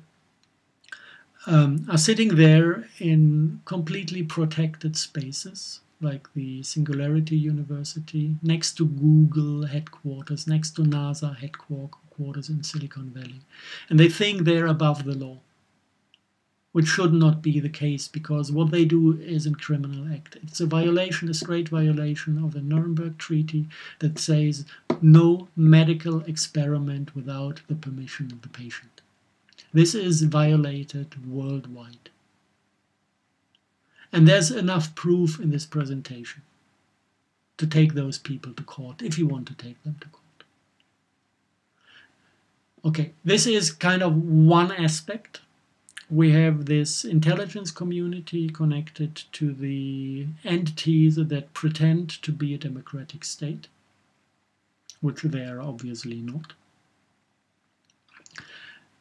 are sitting there in completely protected spaces, like the Singularity University, next to Google headquarters, next to NASA headquarters in Silicon Valley. And they think they're above the law. which should not be the case, because what they do is a criminal act. It's a violation, a straight violation of the Nuremberg Treaty that says no medical experiment without the permission of the patient. This is violated worldwide. And there's enough proof in this presentation to take those people to court, if you want to take them to court. Okay, this is kind of one aspect. We have this intelligence community connected to the entities that pretend to be a democratic state, which they are obviously not.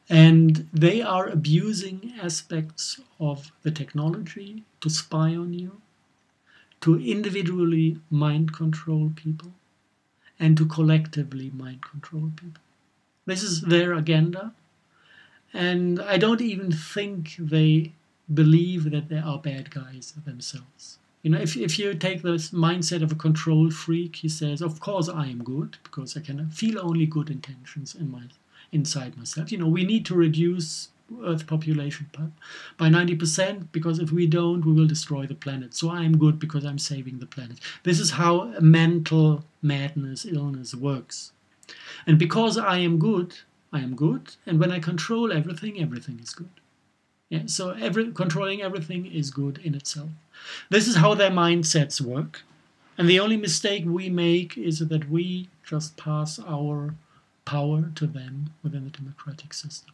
And they are abusing aspects of the technology to spy on you, to individually mind control people, and to collectively mind control people. This is their agenda. And I don't even think they believe that they are bad guys themselves. You know, if you take this mindset of a control freak, he says, of course I am good, because I can feel only good intentions inside myself. You know, we need to reduce Earth population by 90%, because if we don't, we will destroy the planet. So I am good because I'm saving the planet. This is how mental madness, illness works. And because I am good, and when I control everything, everything is good. Yeah, so controlling everything is good in itself. This is how their mindsets work. And the only mistake we make is that we just pass our power to them within the democratic system.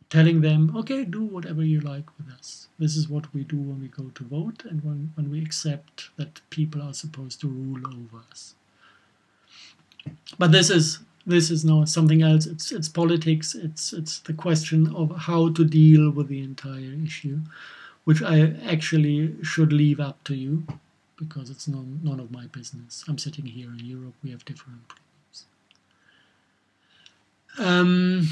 Telling them, okay, do whatever you like with us. This is what we do when we go to vote, and when we accept that people are supposed to rule over us. But this is no something else. It's politics. It's the question of how to deal with the entire issue, which I actually should leave up to you, because it's none of my business. I'm sitting here in Europe. We have different problems.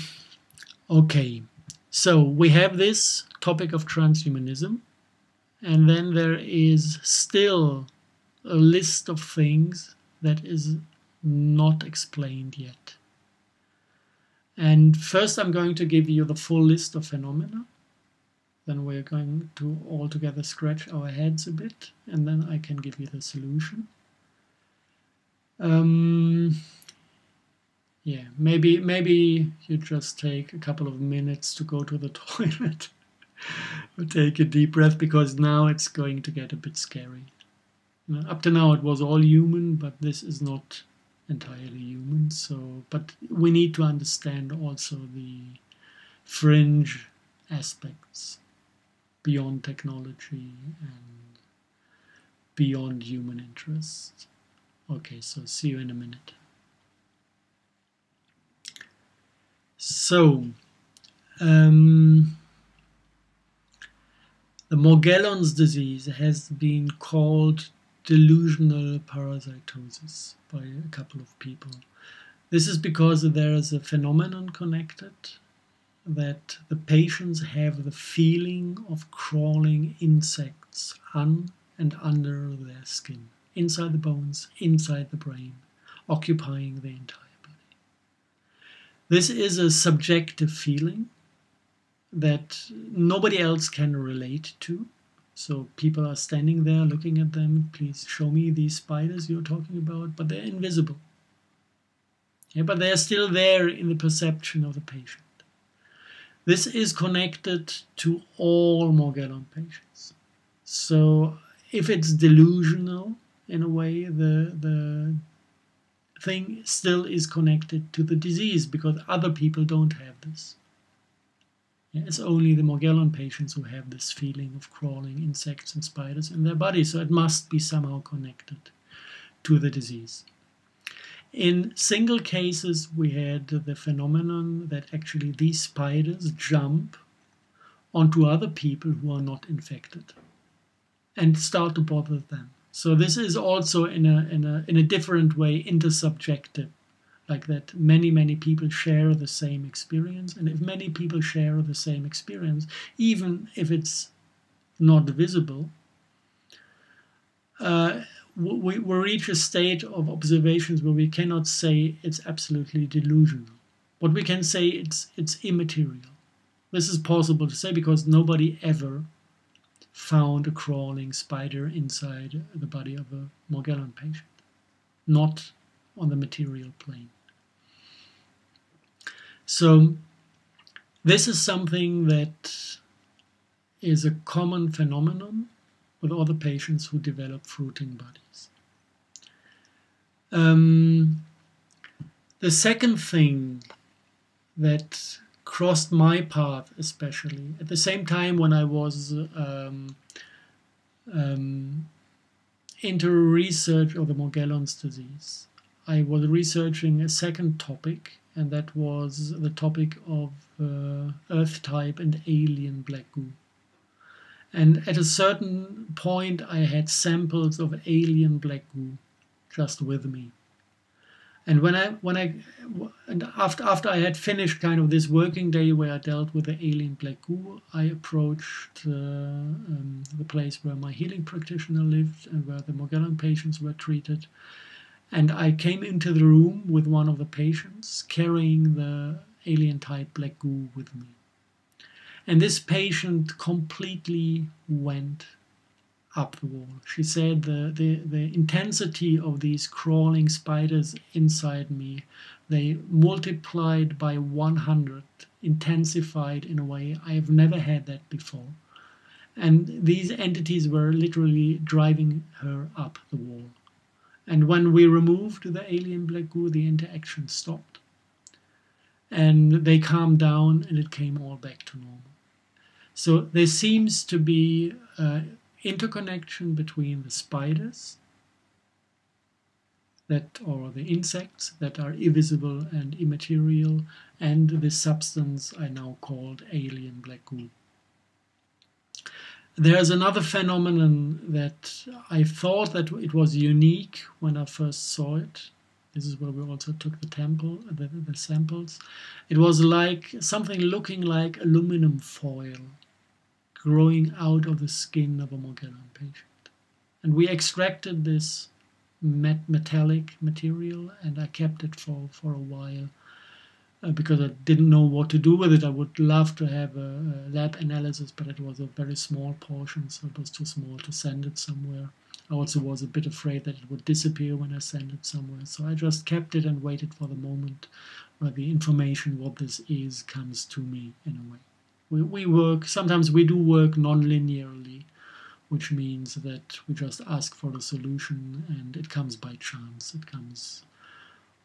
Okay, so we have this topic of transhumanism, and then there is still a list of things that is not explained yet. And first I'm going to give you the full list of phenomena. Then we're going to all together scratch our heads a bit, and then I can give you the solution. Yeah, maybe you just take a couple of minutes to go to the toilet or take a deep breath, because now it's going to get a bit scary. You know, up to now it was all human, but this is not entirely human. But we need to understand also the fringe aspects beyond technology and beyond human interest. Okay, so see you in a minute. So, the Morgellons disease has been called delusional parasitosis by a couple of people. This is because there is a phenomenon connected that the patients have the feeling of crawling insects on and under their skin, inside the bones, inside the brain, occupying the entire body. This is a subjective feeling that nobody else can relate to. So people are standing there looking at them, please show me these spiders you're talking about, but they're invisible. Yeah, but they're still there in the perception of the patient. This is connected to all Morgellon patients. So if it's delusional in a way, the thing still is connected to the disease, because other people don't have this. It's only the Morgellon patients who have this feeling of crawling insects and spiders in their body, so it must be somehow connected to the disease. In single cases, we had the phenomenon that actually these spiders jump onto other people who are not infected and start to bother them. So this is also in a different way intersubjective. Like that many people share the same experience, and if many people share the same experience, even if it's not visible, we reach a state of observations where we cannot say it's absolutely delusional. What we can say, it's immaterial. This is possible to say because nobody ever found a crawling spider inside the body of a Morgellon patient, not on the material plane. So this is something that is a common phenomenon with all the patients who develop fruiting bodies. The second thing that crossed my path, especially at the same time when I was into research of the Morgellons disease, I was researching a second topic, and that was the topic of Earth type and alien black goo. And at a certain point, I had samples of alien black goo just with me. And after I had finished kind of this working day where I dealt with the alien black goo, I approached the place where my healing practitioner lived and where the Morgellon patients were treated. And I came into the room with one of the patients carrying the alien type black goo with me. And this patient completely went up the wall. She said the intensity of these crawling spiders inside me, they multiplied by 100, intensified in a way I have never had that before. And these entities were literally driving her up the wall. And when we removed the alien black goo, the interaction stopped. And they calmed down and it came all back to normal. So there seems to be interconnection between the spiders or the insects that are invisible and immaterial and the substance I now called alien black goo. There's another phenomenon that I thought that it was unique when I first saw it. This is where we also took the samples. It was like something looking like aluminum foil growing out of the skin of a Morgellon patient. And we extracted this metallic material and I kept it for a while because I didn't know what to do with it. I would love to have a lab analysis, but it was a very small portion, so it was too small to send it somewhere. I also was a bit afraid that it would disappear when I sent it somewhere, so I just kept it and waited for the moment where the information, what this is, comes to me in a way. We work, sometimes we do work non-linearly, which means that we just ask for the solution and it comes by chance. It comes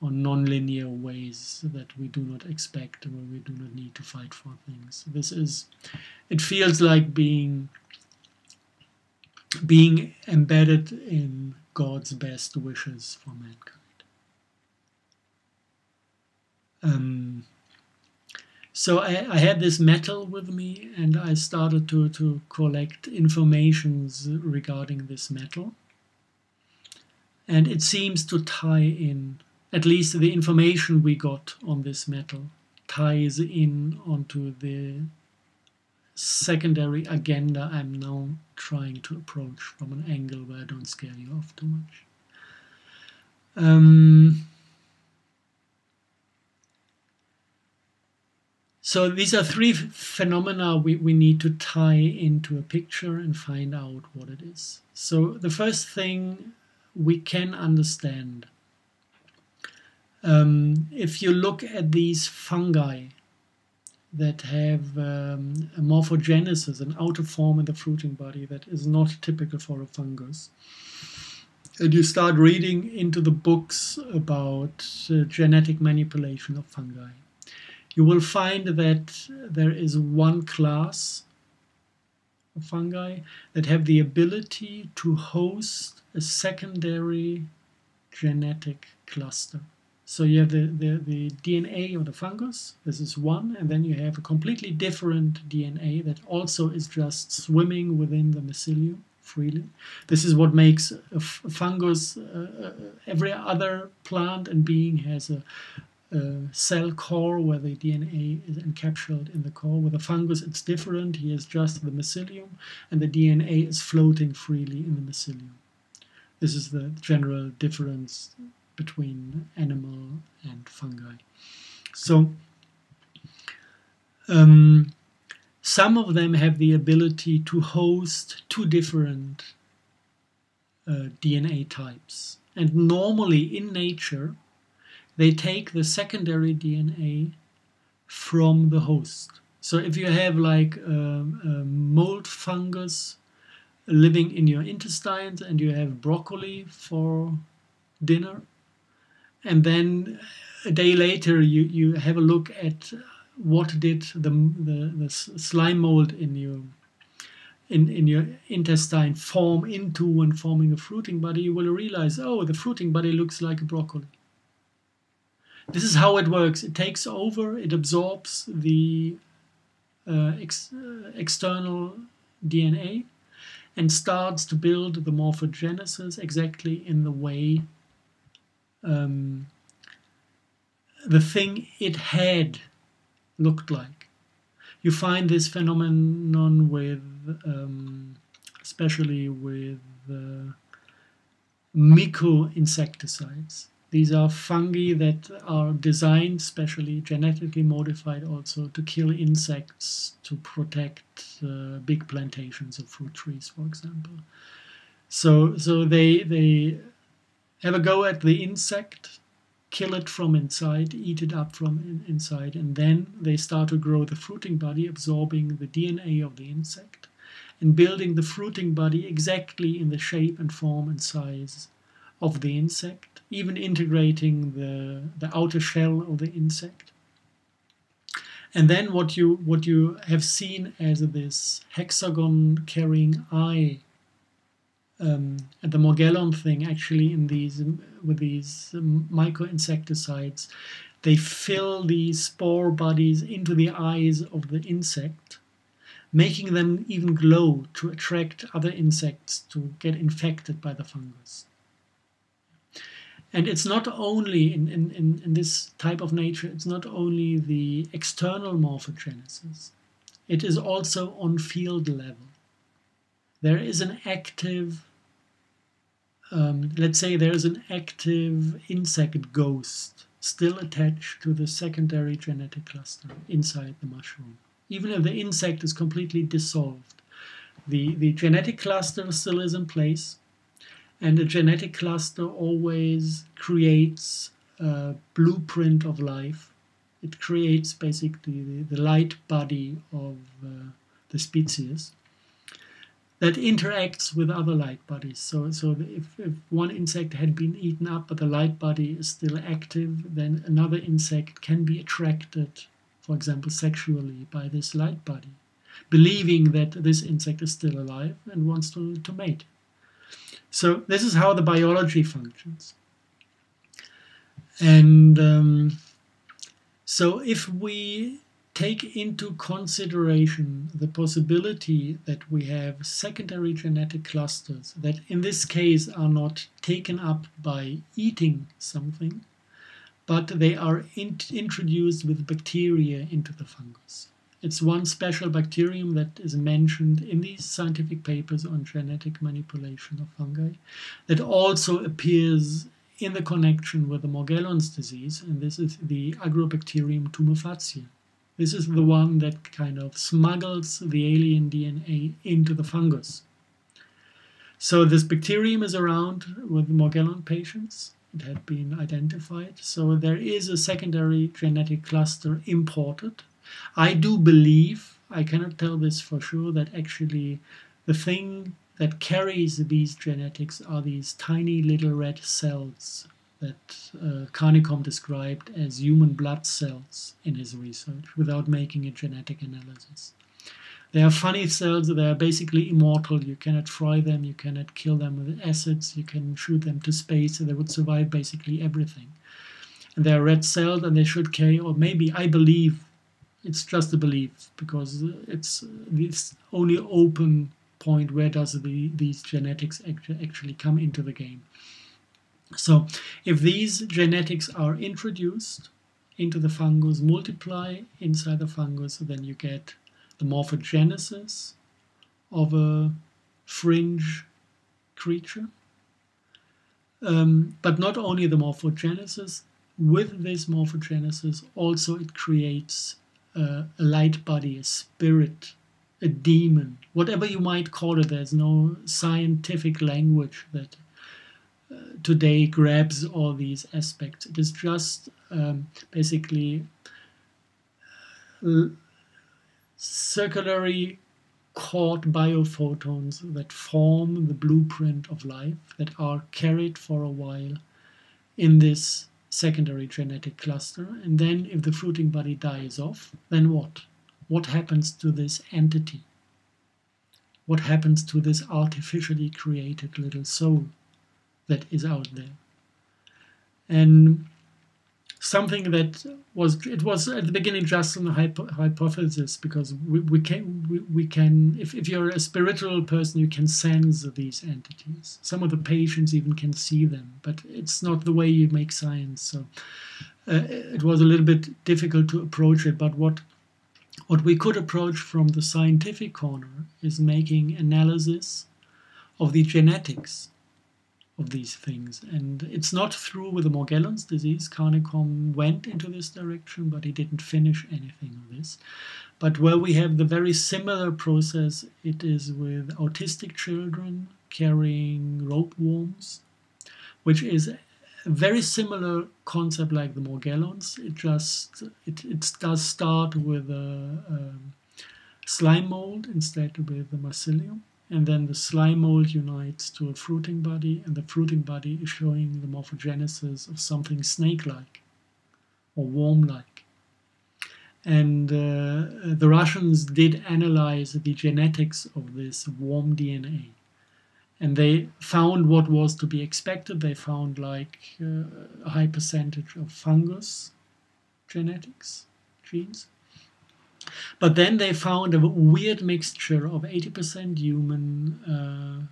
on non-linear ways that we do not expect and where we do not need to fight for things. It feels like being embedded in God's best wishes for mankind. So I had this metal with me and I started to collect informations regarding this metal. And it seems to tie in, at least the information we got on this metal ties in onto the secondary agenda I'm now trying to approach from an angle where I don't scare you off too much. So these are three phenomena we need to tie into a picture and find out what it is. So the first thing we can understand, if you look at these fungi that have a morphogenesis, an outer form in the fruiting body that is not typical for a fungus, and you start reading into the books about genetic manipulation of fungi, you will find that there is one class of fungi that have the ability to host a secondary genetic cluster. So you have the DNA of the fungus, this is one, and then you have a completely different DNA that also is just swimming within the mycelium freely. This is what makes a fungus, every other plant and being has a cell core where the DNA is encapsulated in the core. With a fungus it's different, he has just the mycelium and the DNA is floating freely in the mycelium. This is the general difference between animal and fungi. So Some of them have the ability to host two different DNA types. And normally in nature, they take the secondary DNA from the host. So if you have like a mold fungus living in your intestines and you have broccoli for dinner, and then a day later you have a look at what did the slime mold in your intestine form into when forming a fruiting body, you will realize, oh, the fruiting body looks like a broccoli. This is how it works. It takes over, it absorbs the external DNA and starts to build the morphogenesis exactly in the way the thing it had looked like. You find this phenomenon with, especially with myco-insecticides. These are fungi that are designed, specially genetically modified also, to kill insects, to protect big plantations of fruit trees, for example. So they have a go at the insect, kill it from inside, eat it up from inside, and then they start to grow the fruiting body, absorbing the DNA of the insect and building the fruiting body exactly in the shape and form and size of the insect, even integrating the outer shell of the insect. And then what you have seen as this hexagon carrying eye and the Morgellon thing, actually in with these microinsecticides, they fill these spore bodies into the eyes of the insect, making them even glow to attract other insects to get infected by the fungus. And it's not only in this type of nature, it's not only the external morphogenesis, it is also on field level. There is an active, let's say there is an active insect ghost still attached to the secondary genetic cluster inside the mushroom. Even if the insect is completely dissolved, the genetic cluster still is in place. And a genetic cluster always creates a blueprint of life. It creates basically the light body of the species that interacts with other light bodies. So if one insect had been eaten up but the light body is still active, then another insect can be attracted, for example, sexually by this light body, believing that this insect is still alive and wants to mate. So this is how the biology functions. And so if we take into consideration the possibility that we have secondary genetic clusters that in this case are not taken up by eating something, but they are introduced with bacteria into the fungus. It's one special bacterium that is mentioned in these scientific papers on genetic manipulation of fungi that also appears in the connection with the Morgellons disease, and this is the Agrobacterium tumefaciens. This is the one that kind of smuggles the alien DNA into the fungus. So this bacterium is around with Morgellon patients. It had been identified. So there is a secondary genetic cluster imported. I do believe, I cannot tell this for sure, that actually the thing that carries these genetics are these tiny little red cells that Carnicom described as human blood cells in his research without making a genetic analysis. They are funny cells, they are basically immortal. You cannot fry them, you cannot kill them with acids, you can shoot them to space, so they would survive basically everything. And they are red celled and they should carry, or maybe I believe, it's just a belief, because it's this only open point where does these genetics actually come into the game. So if these genetics are introduced into the fungus, multiply inside the fungus, then you get the morphogenesis of a fringe creature. But not only the morphogenesis, with this morphogenesis also it creates a light body, a spirit, a demon, whatever you might call it. There's no scientific language that today grabs all these aspects. It is just basically circularly caught biophotons that form the blueprint of life, that are carried for a while in this secondary genetic cluster. And then if the fruiting body dies off, then what? What happens to this entity? What happens to this artificially created little soul that is out there? And something that was, it was at the beginning just an hypothesis, because we can if you're a spiritual person, you can sense these entities. Some of the patients even can see them, but it's not the way you make science. So it was a little bit difficult to approach it. But what we could approach from the scientific corner is making analysis of the genetics of these things. And it's not through with the Morgellons disease. Carnicom went into this direction, but he didn't finish anything of this. But where we have the very similar process, it is with autistic children carrying ropeworms, which is a very similar concept like the Morgellons. It does start with a slime mold instead with the mycelium. And then the slime mold unites to a fruiting body, and the fruiting body is showing the morphogenesis of something snake-like or worm-like. And the Russians did analyze the genetics of this worm DNA. And they found what was to be expected. They found like a high percentage of fungus genetics, genes. But then they found a weird mixture of 80% human,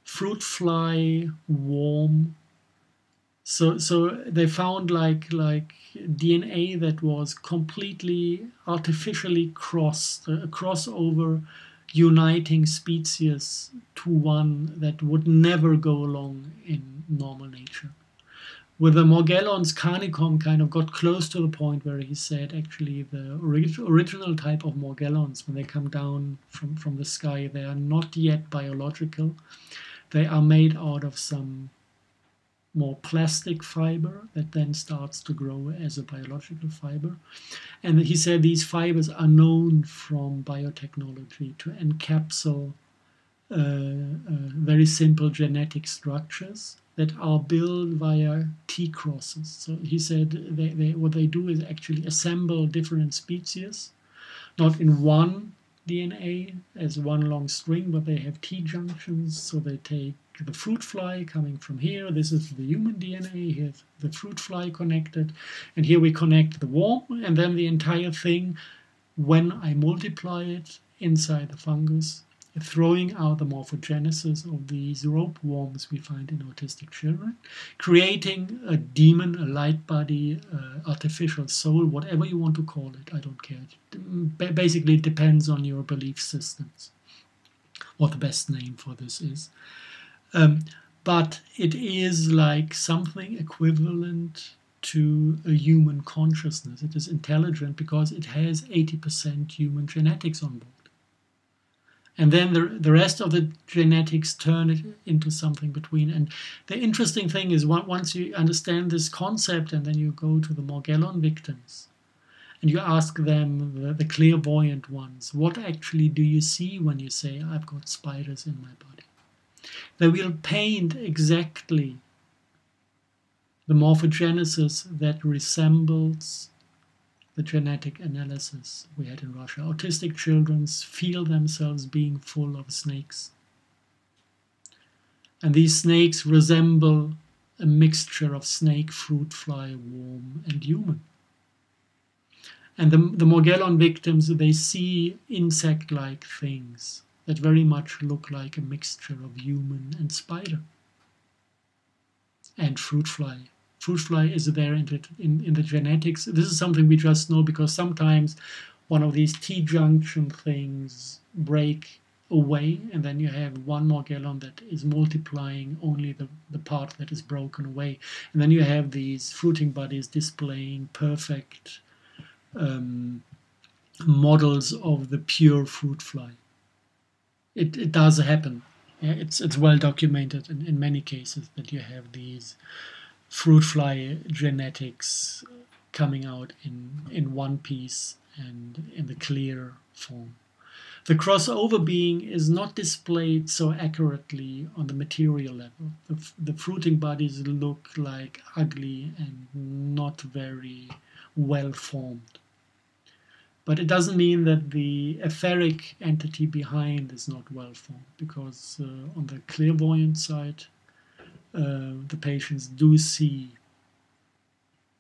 fruit fly, worm. So they found like DNA that was completely artificially crossed, a crossover uniting species to one that would never go along in normal nature. With the Morgellons, Carnicom kind of got close to the point where he said actually the original type of Morgellons, when they come down from the sky, they are not yet biological. They are made out of some more plastic fiber that then starts to grow as a biological fiber. And he said these fibers are known from biotechnology to encapsulate very simple genetic structures that are built via T-crosses. So he said what they do is actually assemble different species, not in one DNA as one long string, but they have T-junctions. So they take the fruit fly coming from here. This is the human DNA. Here's the fruit fly connected. And here we connect the worm. And then the entire thing, when I multiply it inside the fungus, throwing out the morphogenesis of these ropeworms we find in autistic children, creating a demon, a light body, artificial soul, whatever you want to call it, I don't care. Basically, it depends on your belief systems, what the best name for this is. But it is like something equivalent to a human consciousness. It is intelligent because it has 80% human genetics on board. And then the rest of the genetics turn it into something between. And the interesting thing is once you understand this concept and then you go to the Morgellon victims and you ask them, the clairvoyant ones, what actually do you see when you say, I've got spiders in my body? They will paint exactly the morphogenesis that resembles the genetic analysis we had in Russia. Autistic children feel themselves being full of snakes. And these snakes resemble a mixture of snake, fruit fly, worm, and human. And the Morgellon victims, they see insect-like things that very much look like a mixture of human and spider. And fruit fly. Fruit fly is there in the genetics. This is something we just know because sometimes one of these T-junction things break away, and then you have one Morgellon that is multiplying only the part that is broken away. And then you have these fruiting bodies displaying perfect models of the pure fruit fly. It does happen. Yeah, it's well documented in many cases that you have these fruit fly genetics coming out in one piece and in the clear form. The crossover being is not displayed so accurately on the material level. The fruiting bodies look like ugly and not very well formed. But it doesn't mean that the etheric entity behind is not well formed, because on the clairvoyant side, the patients do see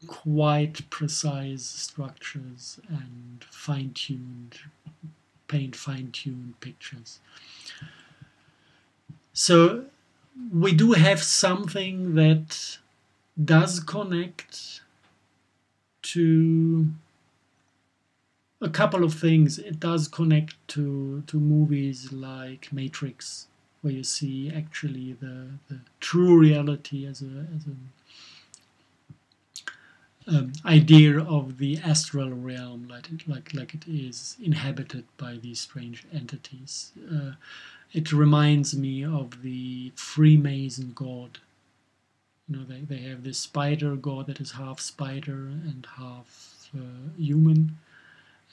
quite precise structures and fine-tuned pictures. So we do have something that does connect to a couple of things. It does connect to movies like Matrix, where you see actually the true reality as an idea of the astral realm, like it is inhabited by these strange entities. It reminds me of the Freemason god. You know, they have this spider god that is half spider and half human,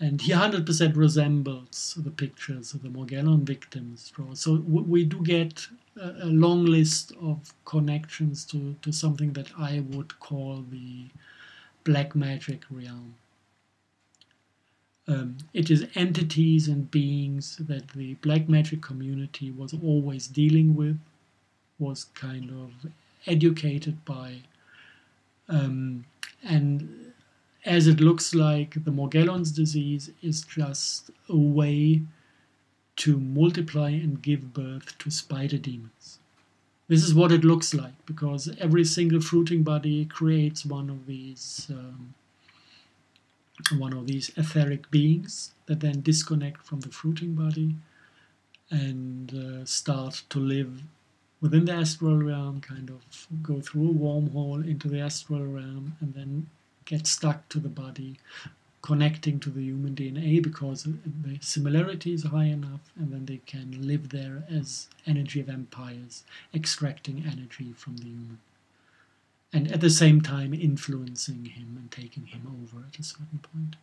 and he 100% resembles the pictures of the Morgellon victims draw. So we do get a long list of connections to something that I would call the black magic realm. It is entities and beings that the black magic community was always dealing with, was kind of educated by, and as it looks like, the Morgellons disease is just a way to multiply and give birth to spider demons. This is what it looks like, because every single fruiting body creates one of these etheric beings that then disconnect from the fruiting body and start to live within the astral realm, kind of go through a wormhole into the astral realm, and then get stuck to the body, connecting to the human DNA because the similarity is high enough, and then they can live there as energy vampires, extracting energy from the human, and at the same time influencing him and taking him over at a certain point.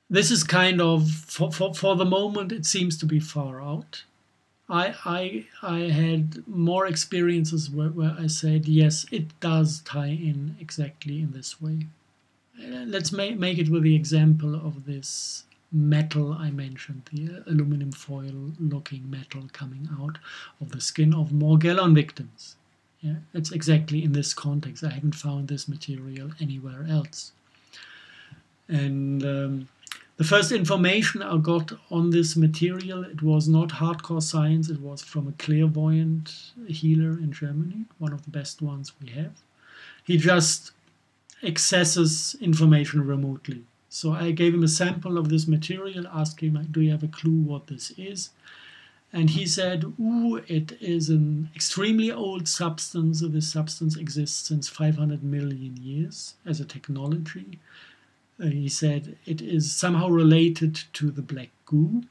This is kind of, for the moment, it seems to be far out. I had more experiences where I said, yes, it does tie in exactly in this way. Let's make it with the example of this metal I mentioned, the aluminum foil looking metal coming out of the skin of Morgellon victims. Yeah, it's exactly in this context. I haven't found this material anywhere else. And the first information I got on this material, it was not hardcore science, it was from a clairvoyant healer in Germany, one of the best ones we have. He just accesses information remotely. So I gave him a sample of this material, asked him, do you have a clue what this is? And he said, ooh, it is an extremely old substance. This substance exists since 500 million years as a technology. He said it is somehow related to the black goo,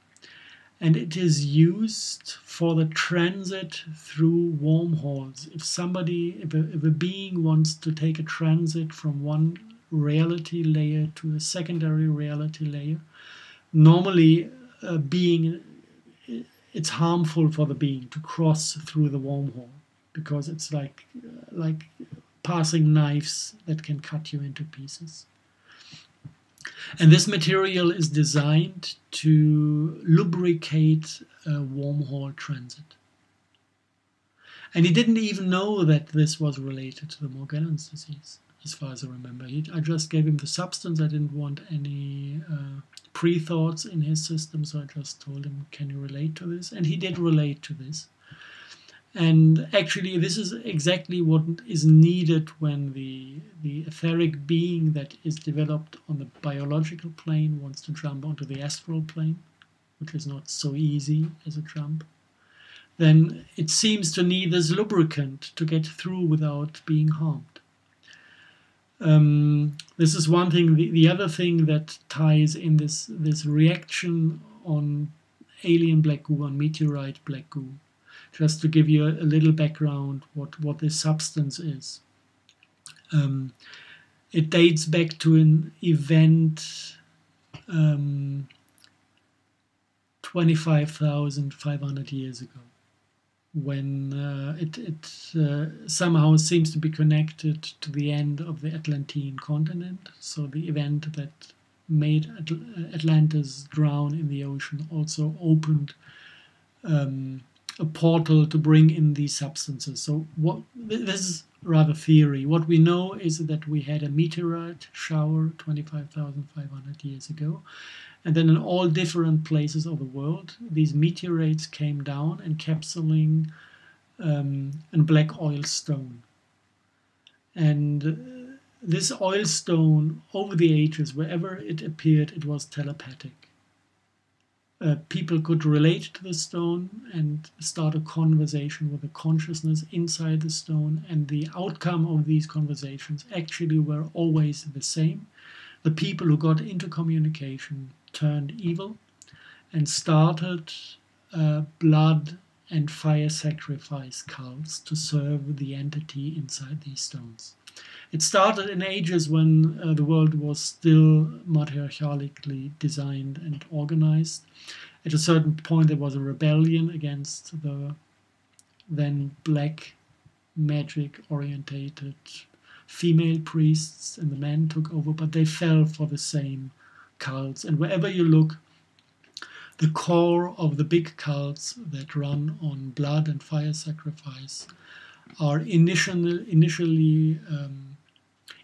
and it is used for the transit through wormholes. If a being wants to take a transit from one reality layer to a secondary reality layer, normally it's harmful for the being to cross through the wormhole, because it's like passing knives that can cut you into pieces. And this material is designed to lubricate a wormhole transit. And he didn't even know that this was related to the Morgellons disease, as far as I remember. I just gave him the substance. I didn't want any pre-thoughts in his system, so I just told him, can you relate to this? And he did relate to this. And actually, this is exactly what is needed when the etheric being that is developed on the biological plane wants to jump onto the astral plane, which is not so easy as a jump. then it seems to need this lubricant to get through without being harmed. This is one thing. The other thing that ties in this reaction on alien black goo, on meteorite black goo, just to give you a little background what this substance is. It dates back to an event 25,500 years ago, when it somehow seems to be connected to the end of the Atlantean continent. So the event that made Atlantis drown in the ocean also opened a portal to bring in these substances. So this is rather theory. What we know is that we had a meteorite shower 25,500 years ago, and then in all different places of the world, these meteorites came down, encapsulating a black oil stone. And this oil stone, over the ages, wherever it appeared, it was telepathic. People could relate to the stone and start a conversation with a consciousness inside the stone, and the outcome of these conversations actually were always the same. The people who got into communication turned evil and started blood and fire sacrifice cults to serve the entity inside these stones. It started in ages when the world was still matriarchalically designed and organized. At a certain point there was a rebellion against the then black magic orientated female priests, and the men took over, but they fell for the same cults. And wherever you look, the core of the big cults that run on blood and fire sacrifice are initially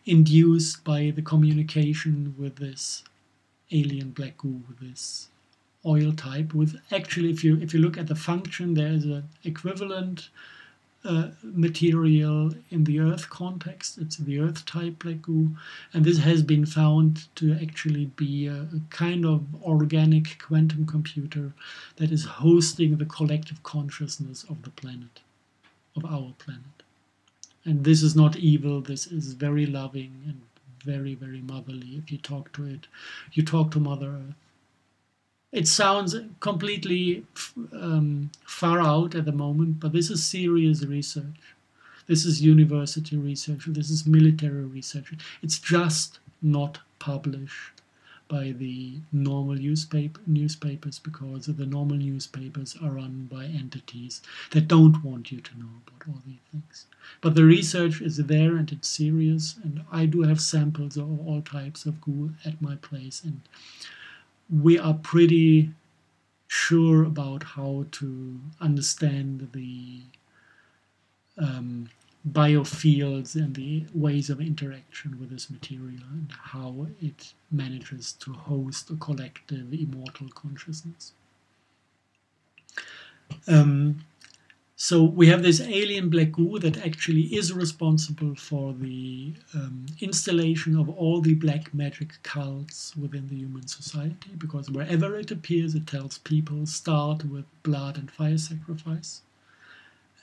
induced by the communication with this alien black goo, this oil type. With actually, if you look at the function, there is an equivalent material in the Earth context. It's the Earth type black goo, and this has been found to actually be a kind of organic quantum computer that is hosting the collective consciousness of the planet, of our planet. And this is not evil, this is very loving and very, very motherly. If you talk to it, you talk to Mother Earth. It sounds completely far out at the moment, but this is serious research. This is university research. This is military research. It's just not published by the normal newspapers, because the normal newspapers are run by entities that don't want you to know about all these things. But the research is there and it's serious, and I do have samples of all types of goo at my place, and we are pretty sure about how to understand the biofields and the ways of interaction with this material, and how it manages to host a collective immortal consciousness. So we have this alien black goo that actually is responsible for the installation of all the black magic cults within the human society, because wherever it appears, it tells people start with blood and fire sacrifice.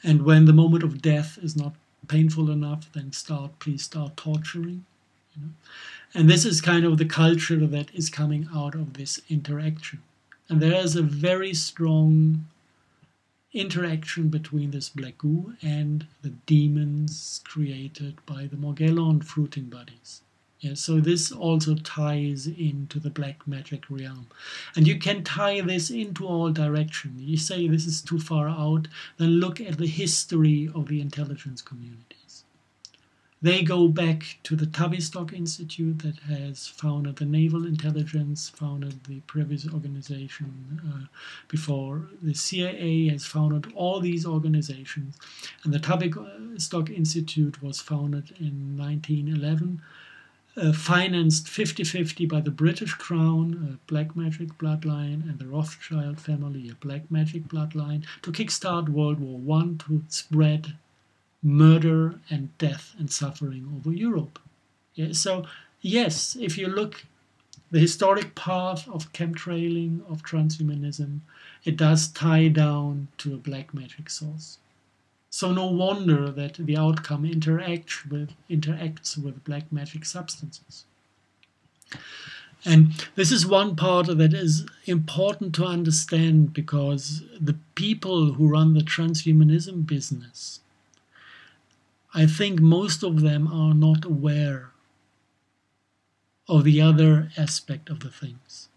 And when the moment of death is not painful enough, then please start torturing. And this is kind of the culture that is coming out of this interaction. And there is a very strong interaction between this black goo and the demons created by the Morgellon fruiting bodies. Yeah, so this also ties into the black magic realm. And you can tie this into all directions. You say this is too far out, then look at the history of the intelligence communities. They go back to the Tavistock Institute that has founded the Naval Intelligence, founded the previous organization before the CIA has founded all these organizations. And the Tavistock Institute was founded in 1911, financed 50-50 by the British Crown, a black magic bloodline, and the Rothschild family, a black magic bloodline, to kickstart World War I, to spread murder and death and suffering over Europe. Yeah, so yes, if you look the historic path of chemtrailing, of transhumanism, it does tie down to a black magic source. So no wonder that the outcome interacts with black magic substances. And this is one part that is important to understand, because the people who run the transhumanism business, I think most of them are not aware of the other aspect of the things.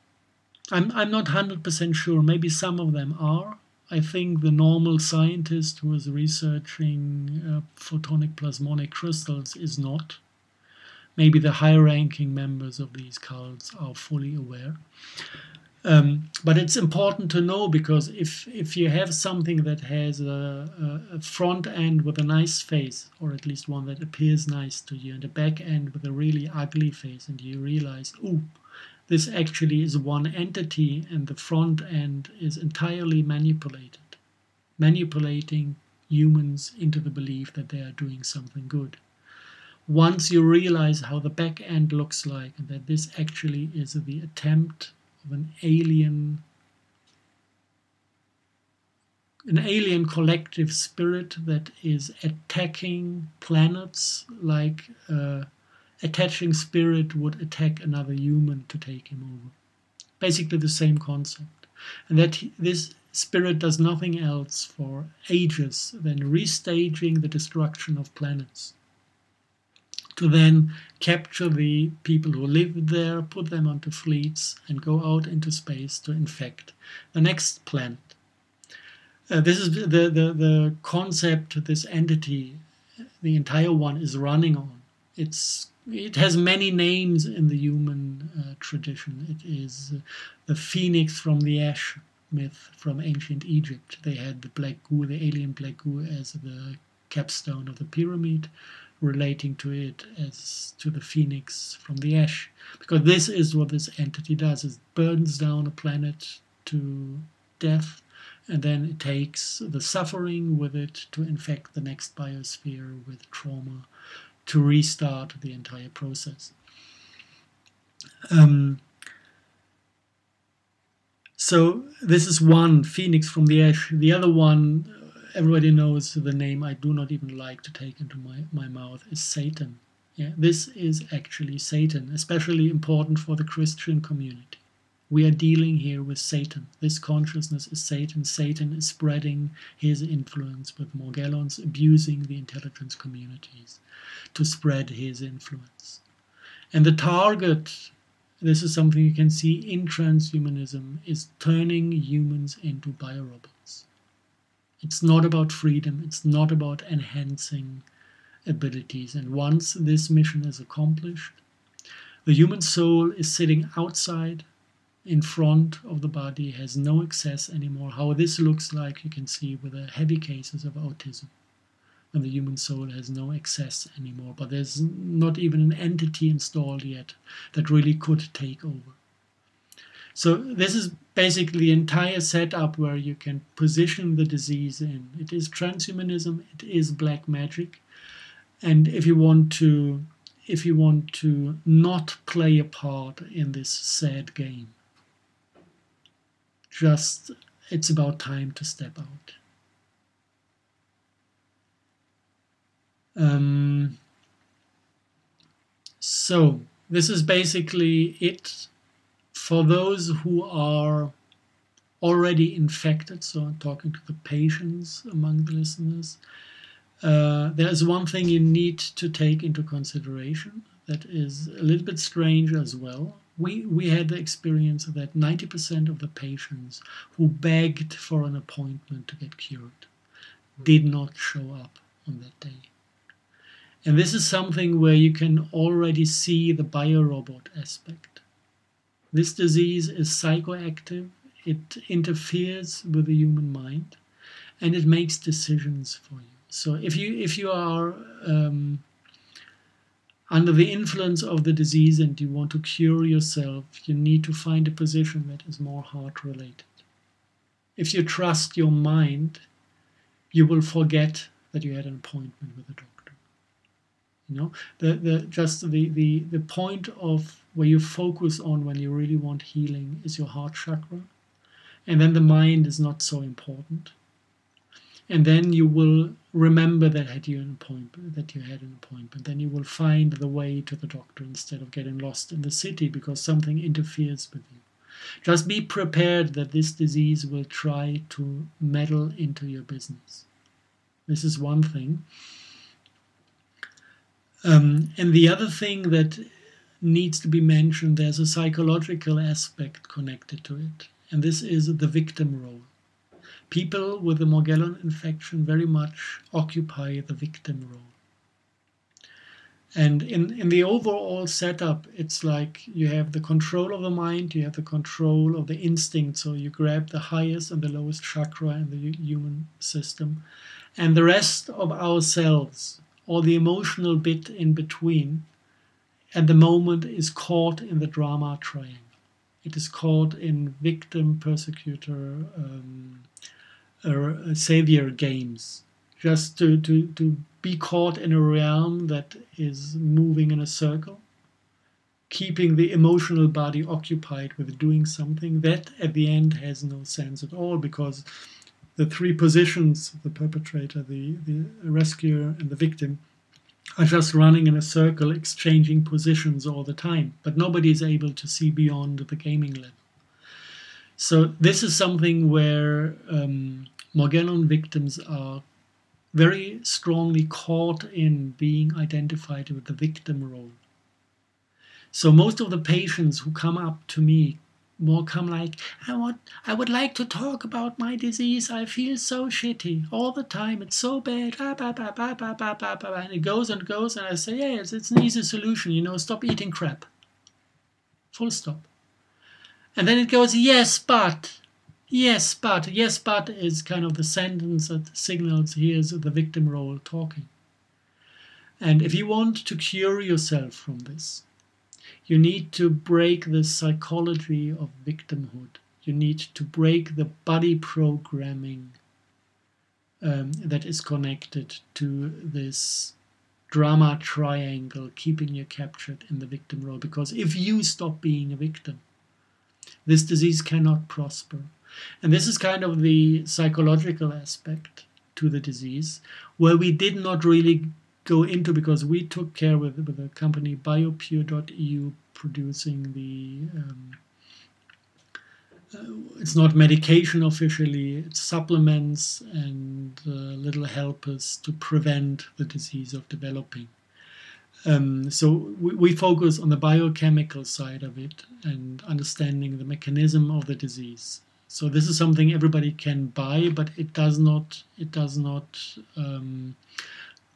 I'm not 100% sure. Maybe some of them are. I think the normal scientist who is researching photonic plasmonic crystals is not. Maybe the high-ranking members of these cults are fully aware. But it's important to know, because if you have something that has a front end with a nice face, or at least one that appears nice to you, and a back end with a really ugly face, and you realize, ooh, this actually is one entity, and the front end is entirely manipulating humans into the belief that they are doing something good. Once you realize how the back end looks like, and that this actually is the attempt of an alien collective spirit that is attacking planets like attaching spirit would attack another human to take him over. Basically the same concept. And that this spirit does nothing else for ages than restaging the destruction of planets, to then capture the people who live there, put them onto fleets, and go out into space to infect the next planet. This is the concept this entity, the entire one, is running on. It has many names in the human tradition. It is the phoenix from the ash myth from ancient Egypt. They had the black goo, the alien black goo, as the capstone of the pyramid, relating to it as to the phoenix from the ash. Because this is what this entity does. It burns down a planet to death, and then it takes the suffering with it to infect the next biosphere with trauma, to restart the entire process. So this is one, phoenix from the ash. The other one, everybody knows the name I do not even like to take into my mouth, is Satan. Yeah, this is actually Satan, especially important for the Christian community. We are dealing here with Satan. This consciousness is Satan. Satan is spreading his influence with Morgellons, abusing the intelligence communities to spread his influence. And the target, this is something you can see in transhumanism, is turning humans into biorobots. It's not about freedom. It's not about enhancing abilities. And once this mission is accomplished, the human soul is sitting outside, in front of the body, has no access anymore. How this looks like, you can see with the heavy cases of autism, when the human soul has no access anymore. But there's not even an entity installed yet that really could take over. So this is basically the entire setup where you can position the disease in. It is transhumanism, it is black magic, and if you want to not play a part in this sad game, just it's about time to step out. So this is basically it for those who are already infected. So I'm talking to the patients among the listeners. There's one thing you need to take into consideration that is a little bit strange as well. We had the experience that 90% of the patients who begged for an appointment to get cured did not show up on that day. And this is something where you can already see the biorobot aspect. This disease is psychoactive, it interferes with the human mind, and it makes decisions for you. So if you are under the influence of the disease and you want to cure yourself, you need to find a position that is more heart-related. If you trust your mind, you will forget that you had an appointment with a doctor. You know, the point of where you focus on when you really want healing is your heart chakra, and then the mind is not so important. And then you will remember that you had an appointment. Then you will find the way to the doctor instead of getting lost in the city because something interferes with you. Just be prepared that this disease will try to meddle into your business. This is one thing. And the other thing that needs to be mentioned, there's a psychological aspect connected to it. And this is the victim role. People with the Morgellon infection very much occupy the victim role. And in the overall setup, it's like you have the control of the mind, you have the control of the instinct, so you grab the highest and the lowest chakra in the human system. And the rest of ourselves, or the emotional bit in between, at the moment is caught in the drama triangle. It is caught in victim, persecutor, savior games, just to be caught in a realm that is moving in a circle, keeping the emotional body occupied with doing something that at the end has no sense at all, because the three positions, the perpetrator, the rescuer, and the victim, are just running in a circle, exchanging positions all the time, but nobody is able to see beyond the gaming level. So this is something where Morgellon victims are very strongly caught in being identified with the victim role. So most of the patients who come up to me more come like, I would like to talk about my disease. I feel so shitty all the time. It's so bad. And it goes and goes. And I say, yeah, it's an easy solution. You know, stop eating crap. Full stop. And then it goes, yes, but is kind of the sentence that signals here's the victim role talking. And if you want to cure yourself from this, you need to break the psychology of victimhood. You need to break the body programming that is connected to this drama triangle, keeping you captured in the victim role. Because if you stop being a victim, this disease cannot prosper. And this is kind of the psychological aspect to the disease, where we did not really go into, because we took care with the company biopure.eu producing the, it's not medication officially, it's supplements and little helpers to prevent the disease of developing. So we focus on the biochemical side of it and understanding the mechanism of the disease. So this is something everybody can buy, but it does not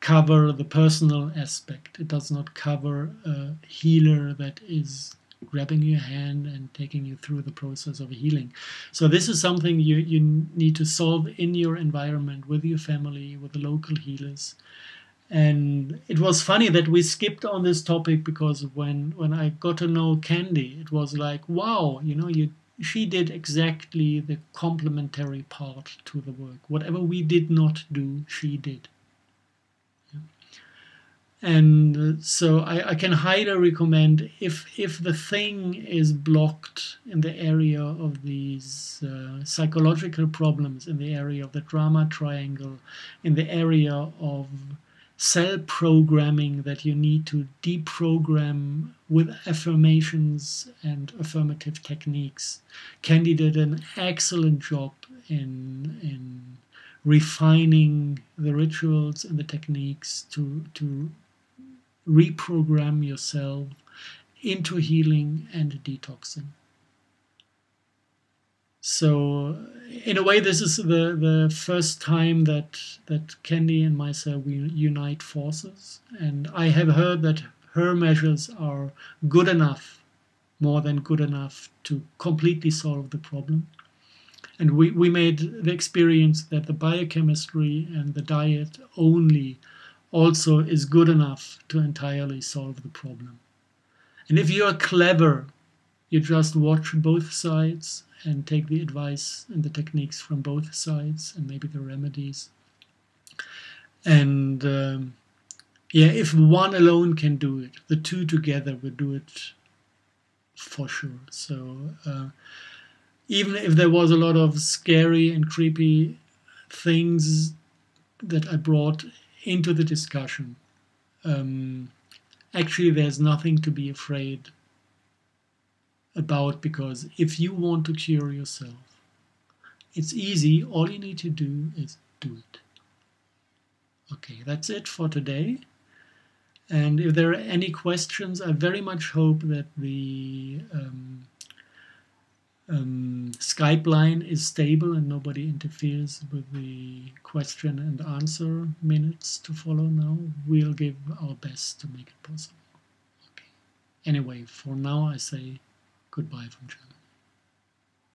cover the personal aspect. It does not cover a healer that is grabbing your hand and taking you through the process of healing. So this is something you need to solve in your environment, with your family, with the local healers. And it was funny that we skipped on this topic, because when I got to know Candy, it was like, wow, you know, she did exactly the complementary part to the work. Whatever we did not do, she did. And so I can highly recommend, if the thing is blocked in the area of these psychological problems, in the area of the drama triangle, in the area of cell programming that you need to deprogram with affirmations and affirmative techniques. Candy did an excellent job in refining the rituals and the techniques to reprogram yourself into healing and detoxing. So in a way, this is the first time that Candy and myself, we unite forces. And I have heard that her measures are good enough, more than good enough, to completely solve the problem. And we made the experience that the biochemistry and the diet only also is good enough to entirely solve the problem. And if you are clever, you just watch both sides and take the advice and the techniques from both sides and maybe the remedies. And Yeah, if one alone can do it, the two together will do it for sure. So even if there was a lot of scary and creepy things that I brought into the discussion, actually there's nothing to be afraid about, because if you want to cure yourself, it's easy. All you need to do is do it. Okay, that's it for today. And if there are any questions, I very much hope that the Skype line is stable and nobody interferes with the question and answer minutes to follow now. We'll give our best to make it possible. Okay. Anyway, for now I say goodbye from Germany.